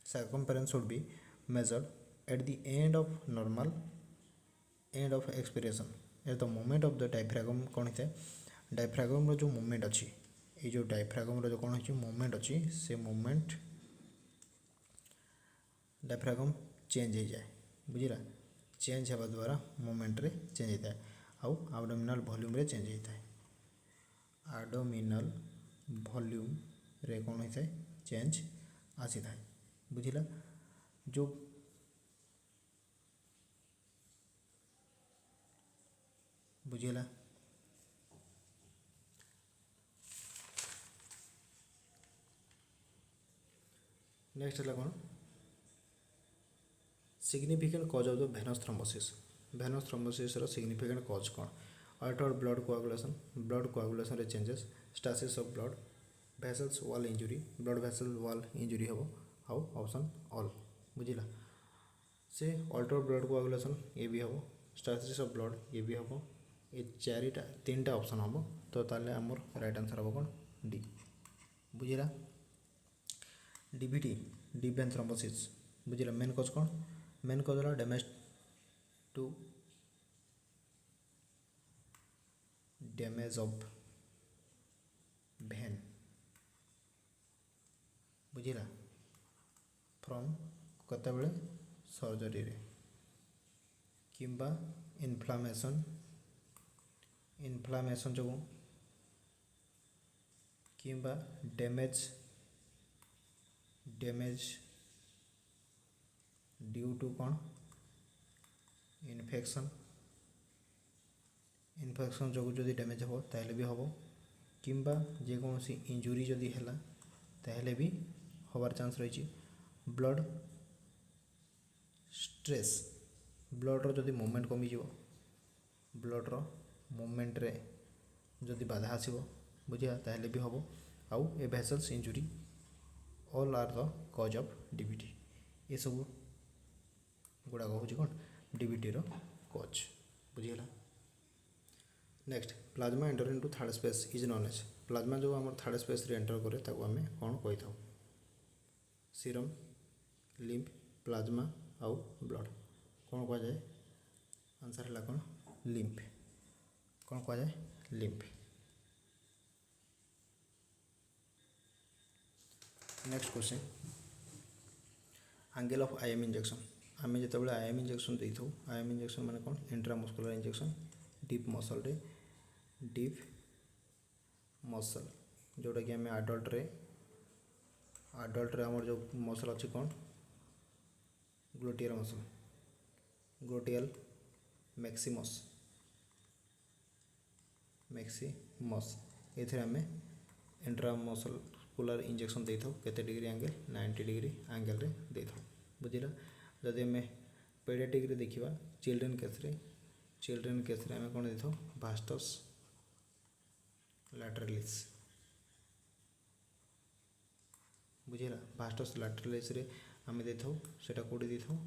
A: circumference should be measured at the end of normal end of expiration at the moment of the diaphragm कौन होता है डायफ्रागम जो मोमेंट अच्छी ये जो डायफ्रागम जो कौन हो मोमेंट अच्छी से मोमेंट डायफ्रागम चेंज हो जाए बुझिला चेंज होगा द्वारा मोमेंट रे चेंज होता है आउ एब्डोमिनल वॉल्यूम रे चेंज होता है एब्डोमिनल वॉल्यूम रे कौन होता है चेंज आसी था बुझिला जो बुझिला नेक्स्ट है कौन significant cause of the venous thrombosis रो सिग्निफिकेंट कज कौन अल्टर्ड ब्लड कोआगुलेशन रे changes stasis of blood vessels wall injury blood vessel wall injury हम आउ ऑप्शन ऑल बुझिला से अल्टर्ड ब्लड कोआगुलेशन ये भी हम स्टासिस ऑफ ब्लड ये भी हम ये चारिटा तीन टा ऑप्शन हम तो ताले आमर राइट आंसर हम कौन डी बुझिला डीवीटी डीप वेन थ्रोम्बोसिस बुझिला मेन कज कौन मेन कज है डैमेज ऑफ भेन बुझिला फ्रॉम कते बेले सर्जरी रे किंबा इन्फ्लामेशन जो किंबा डैमेज ड्यू टू कौन इन्फेक्शन जो जदि डैमेज हो ताहले भी हम किंबा जेकोसी इंजुरी जदि है ताहले भी हबार चांस रही ब्लड स्ट्रेस ब्लड रो जदि मूवमेंट कमी जीवो ब्लड रो मूवमेंट रे जदि बाधा आसीबो बुझिया ताहले भी हम आउ a vessels injury all are the cause of DVT ये सब गुड़ाक हूँ कौन डीवीटी रो कज बुझीगला next plasma enter into third space is known as plasma जो आम थर्ड स्पेस रे एंटर करे ताको आम कौन कही था सीरम लिम्फ प्लाज्मा आउ ब्लड कौन कह जाए आंसर है कौन लिम्फ कौन कह जाए lymph next question angle of IM injection आम जो आईएम इंजेक्शन दे था आईएम इंजेक्शन माने कौन इंट्रामस्कुलर इंजेक्शन डीप मसल रे डीप मसल जोटा कि आम आडल्ट रे आमर जो मसल अच्छी कौन ग्लूटियल मसल ग्लूटियल मैक्सिमस ये आम इंट्रामस्कुलर इंजेक्शन दे था केते डिग्री एंगल 90 डिग्री एंगल रे दे था बुझिला जदि आम पेडियाट्रिक रे देखिबा चिल्ड्रेन केस रे आम कौन दे था भास्टस लैटरालिस बुझिला भास्टस लैटरालिस रे आम दे था सेटा कोडी दे था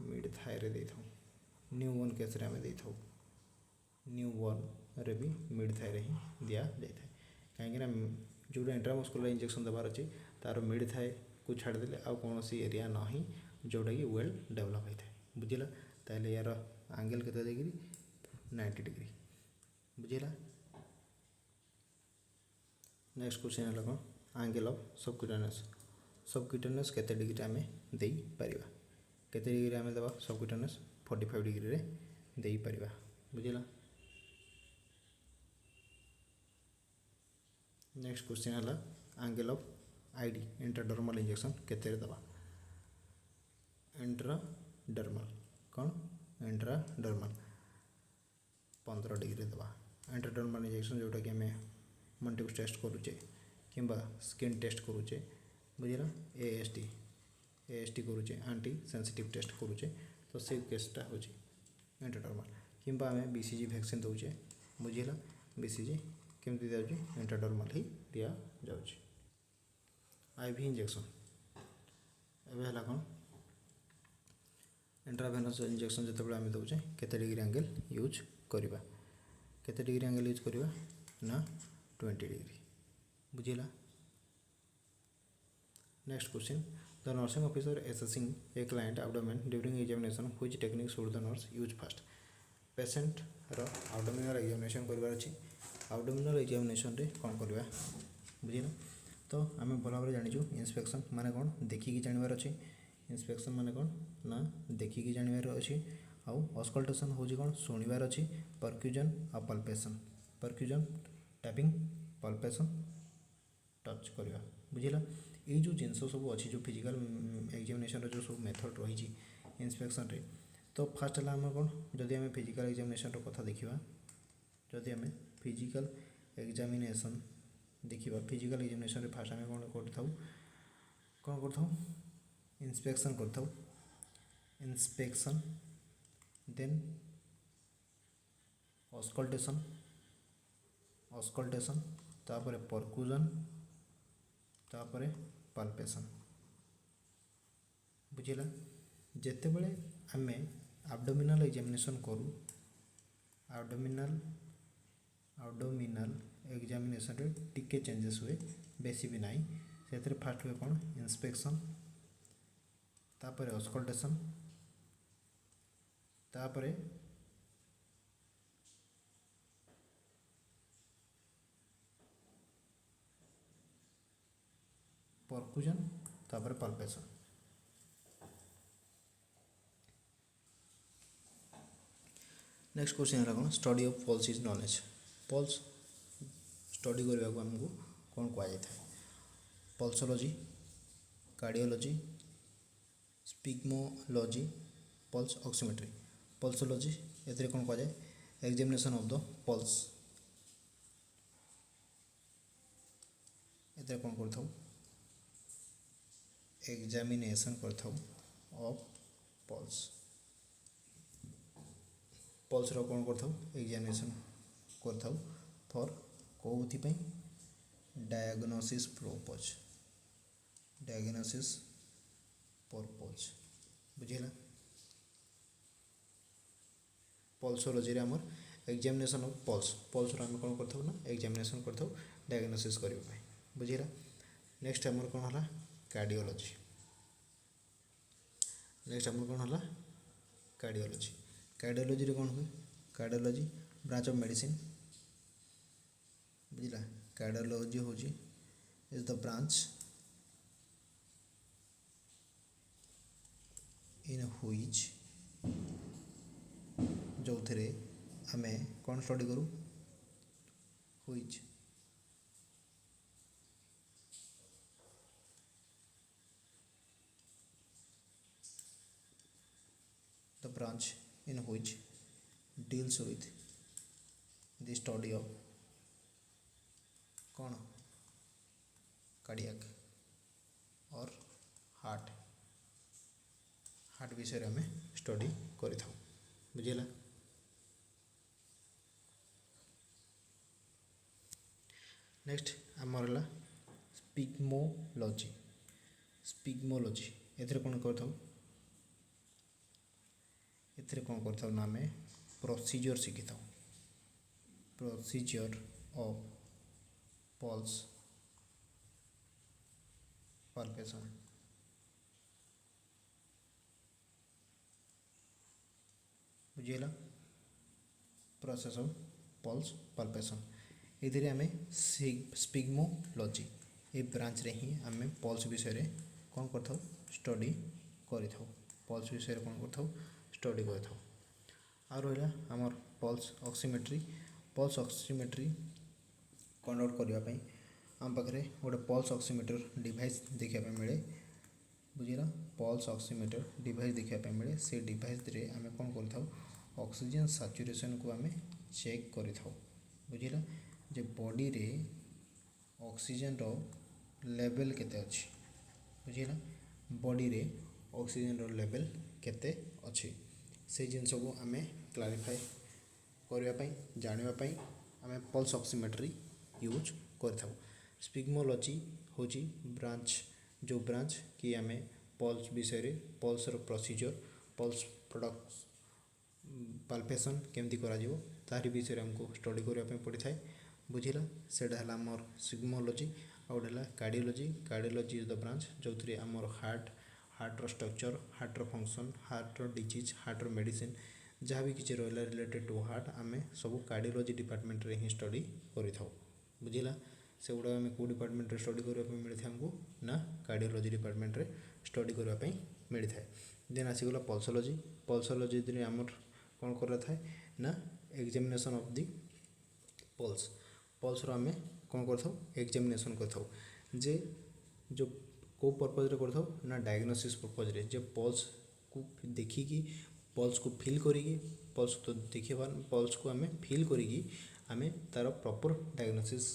A: मिड थाई रे दे था न्यूबॉर्न केस रे आम दे था न्यूबॉर्न रे भी मिड थाई रे ही दिया जाए कहीं जो इंट्रामस्कुलर इंजेक्शन देवार अच्छी तार मिड थाई को छाड़देले आउ कौन एरिया ना ही जोटा कि वेल डेवलप होता है बुझिला ताले यार एंगल केते डिग्री 90 डिग्री बुझिला नेक्स्ट क्वेश्चन है कौन एंगल ऑफ सबक्यूटेनियस केते डिग्री आम दे परिबा केते डिग्री आम देबा सबक्यूटेनियस 45 डिग्री रे दे परिबा बुझिला नेक्स्ट क्वेश्चन है angle of ID intradermal injection केते दबा इंट्राडर्मल कौन इंट्राडर्मल 15 डिग्री दबा इंट्राडर्मल इंजेक्शन जोटा कि आम मल्टीपल टेस्ट करुचे कि स्किन टेस्ट करुचे बुझिला एएसटी करुचे एंटी सेंसिटिव टेस्ट करुचे तो से केसटा हो इंट्राडर्मल कि आम बीसीजी वैक्सीन दौचे बुझिला बीसीजी केमती दिया जाए इंट्राडर्मल ही दिया जाउची आईवी इंजेक्शन एबे हला कौन इंट्रावेनस इंजेक्शन जो आम दौचे केते डिग्री एंगल यूज करवा केते डिग्री एंगल यूज करवा ना 20 डिग्री बुझिला next question the nursing officer assessing a client abdomen during examination which technique should the nurse use first patient रो एब्डोमिनल एग्जामिनेशन करबार अछि एब्डोमिनल एग्जामिनेशन रे कौन करवा बुझिला तो आम भल भाव जाचु इंस्पेक्शन माने कौन देखिकी जानवर अच्छे इंस्पेक्शन माने कौन ना देखिकी जानवर अच्छी आउ अस्कल्टेशन हूँ कौन शुणवार अच्छी परक्यूजन आ palpation percussion tapping palpation touch करवा बुझिला ये जो जिनस सब अच्छी जो फिजिकल एग्जामिनेशन जो सब मेथड रही इंस्पेक्शन रे तो फास्ट है आम कौन जदि आम फिजिकल एग्जामिनेशन कथा देखा जदि आम फिजिकल एग्जामिनेशन देखा फिजिकल एग्जामिनेशन फास्ट आम कौन कर इंस्पेक्शन कर इंस्पेक्शन देन अस्कल्टेशन तापर परक्यूजन तापर पाल्पेशन बुझिला जेते बेले आम एब्डोमिनल एग्जामिनेशन करूँ एब्डोमिनल एग्जामिनेशन रे टिके चेंजेस हुए बेसी भी नाई से फास्ट हुए कौन इंस्पेक्शन तापर अस्कल्टेशन तापर परक्यूजन तापर पाल्पेशन नेक्स्ट क्वेश्चन है कौन study of pulse is knowledge pulse study करने को आमको कौन कहुए पल्सोलॉजी कार्डियोलॉजी स्पिग्मोलॉजी पल्स ऑक्सीमेट्री पल्सोलॉजी ये कौन कहुए एग्जामिनेशन ऑफ द पल्स ये कौन कर एग्जामिनेशन कर ऑफ पल्स पल्स रो कौन कर एग्जामिनेशन कर फॉर कौथि डायग्नोसिस पर्पज बुझेगा पल्सोलॉजी आमर एग्जामिनेशन ऑफ पल्स आम कौन कर ना एग्जामिनेशन कर डायग्नोसिस करने बुझेगा नेक्स्ट आमर कौन है कार्डियोलॉजी नेक्स्ट आमर कौन है कार्डियोलॉजी रे कौन हुए कार्डियोलॉजी ब्रांच ऑफ मेडिसिन बुझला कार्डियोलॉजी हूँ is the branch in which जो थे आम कौन स्टडी करूँ which the branch in which deals with the study of कौन कार्डियक और हार्ट हार्ट विषय आम स्टडी करि थाउ बुझेला। नेक्स्ट आमर है स्पिग्मोलॉजी स्पिग्मोलॉजी एथिरे कौन करथाउ एथिरे कौन करथाउ ना आम प्रोसीजर शिखी था प्रोसीजर ऑफ पल्स पाल्पेशन बुझेगा प्रोसेस ऑफ पल्स पाल्पेशन ये आम स्पिग्मोलॉजी ये ब्रांच रे ही आम पल्स विषय कौन कर स्टडी कर पल्स विषय कौन कर स्टडी कर आ रहा आमर पल्स ऑक्सीमेट्री कंडक्ट करने आम पाखे गोटे पल्स ऑक्सीमीटर डिवाइस देखा मिले बुझेगा पल्स ऑक्सीमीटर डिवाइस देखा मिले से डिवाइस रे आम कौन कर ऑक्सीजन सैचुरेशन को आम चेक कर बुझेगा जे बॉडी रे ऑक्सीजन रो लेवल केते अच्छी बुझेगा बॉडी रे ऑक्सीजन रो लेवल केते अच्छी से जिनस को आम क्लारिफाई करने जानापी आम पल्स ऑक्सीमेट्री यूज कर स्पिग्मोलॉजी हूँ ब्रांच जो ब्रांच कि आम पल्स विषय पल्स रो प्रोसीजर पल्स प्रोडक्ट पाल्पेशन केमती करा तारी विषय आमको स्टडी करने पड़ी था बुझेगा सेटा है आमर स्पिग्मोलॉजी आ गए कार्डियोलॉजी इज द ब्रांच जो थी आमर हार्टर स्ट्रक्चर हार्टर फंक्शन हार्टर डिजीज हार्टर मेडिसिन जहाँ भी किसी रहा रिलेटेड टू हार्ट आम सब कार्डियोलॉजी डिपार्टमेंट रे ही स्टडी कर बुझेगा से गुड़ा आम कौ डिपार्टमेंट रे स्टडी करने मिलता है आमको ना कार्डियोलॉजी डिपार्टमेंट रे स्टडी करने मिलता है देन आसीगला पल्सोलॉजी आमर कौन कर था ना एग्जामिनेशन ऑफ दी पल्स आम कौन कर एग्जामिनेशन कर जे जो को पर्पज रे कर ना डायग्नोसिस पर्पज रे जे पल्स को देखिकी पल्स को फिल करी पल्स तो देखिए पल्स को आम फिल करी आम तार प्रॉपर डायग्नोसिस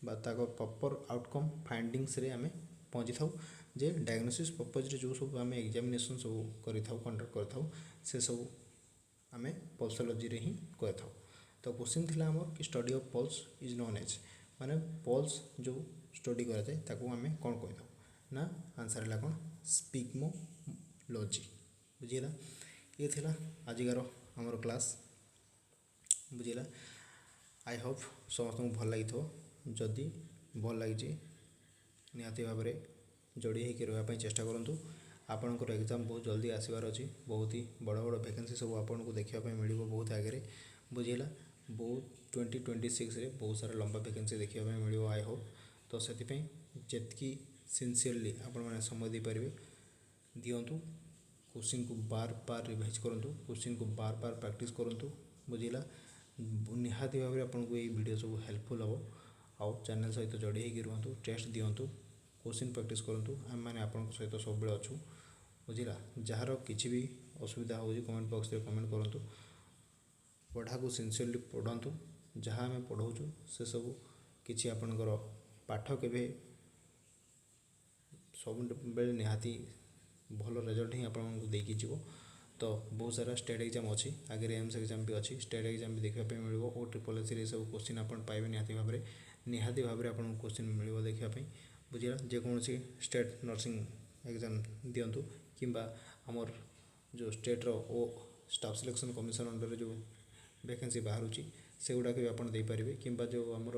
A: बा ताको प्रॉपर आउटकम फाइंडिंग्स रे आम पहुँची था जे डायग्नोसिस पर्पज रे जो सब आम एग्जामिनेशन सब कर कंडक्ट कर से सब आम पल्सोलॉजी रे ही कर तो क्वेश्चन थिला आमर कि study of pulse is known as माने पल्स जो स्टडी करा जाए ताको आम कौन कही ना आंसर है कौन स्पिग्मोलॉजी बुझेगा ये थिला आजिकार आमर क्लास बुझेगा आई होप समस्त को भल लगी जदि भल लगी निहाती भाव में जोड़ी होकर रही चेष्टा करूँ आपणकर एग्जाम बहुत जल्दी आसबार अच्छी बहुत ही बड़ बड़ वैकेंसी सब आपको देखापी मिल बहुत आगे बुझेगा बहुत 2026 रे बहुत सारा लंबा वैकेंसी देखापी मिल आई होप तो से जी सिंसीयरली आपण मैंने समय दे पारे दिंतु क्वेश्चन को बार बार रिवाइज करूँ क्वेश्चन को बार बार प्रैक्टिस करूँ बुझेगा निहाती भाव में आपको ये वीडियो सब हेल्पफुल हम आउ चैनल सहित जोड़ी होकर रुहतु टेस्ट दिंतु क्वेश्चन प्रैक्टिस करूँ आम मैंने आपंक सहित सब बेले अच्छू बुझेगा जार किसी भी असुविधा हो कमेंट बॉक्स में कमेंट करूँ पढ़ा को सिंसीयरली पढ़तु जहाँ आम पढ़ाऊँ से सब किसी आपणकर पाठ के सब बेले निहाती भल रिजल्ट ही आपको देकी जीव तो बहुत सारा स्टेट एग्जाम अच्छी आगे एम्स एग्जाम भी अच्छी स्टेट एग्जाम भी देखापी मिल और ट्रिपल एस सब क्वेश्चन आप पाइबे निहाती भाव में आपको क्वेश्चन मिल देखापी बुझेगा जेकोसी स्टेट नर्सिंग एग्जाम दिंतु किंबा आमर जो स्टेट रो ओ स्टाफ सिलेक्शन कमिशन अंडर जो वैकेंसी बाहर से गुड़ाक भी आप देपारे कि जो आमर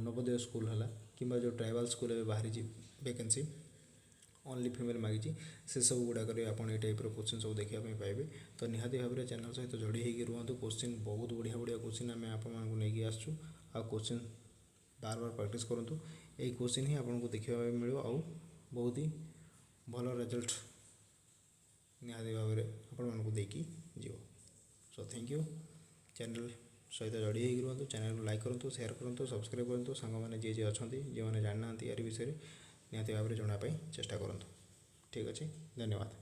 A: नवोदय स्कूल है कि जो ट्राइबल स्कूल ए बाहरी वैकेंसी ओनली फीमेल मांगी से सब गुड़ाक आप टाइप क्वेश्चन सब देखापी पाइबे तो निहाती भाव में चैनल सहित जोड़ी होकर रुहतु क्वेश्चन बहुत बढ़िया बढ़िया क्वेश्चन आम आपको आसचु आ क्वेश्चन बार बार प्रैक्टिस करूँ यही क्वेश्चन ही आपको देखा मिले आउ बहुत ही भल रिजल्ट निहाती भाव में आपको देकी जीव। So thank you. चैनल सहित जोड़ी होगी रुहतु। चैनल को लाइक करूँ, शेयर करूँ, सब्सक्राइब करूँ। सांग मैंने जी अच्छा जो मैंने जाना या विषय निहाती भाव में जनापी चेष्टा करूँ। ठीक अच्छे, धन्यवाद।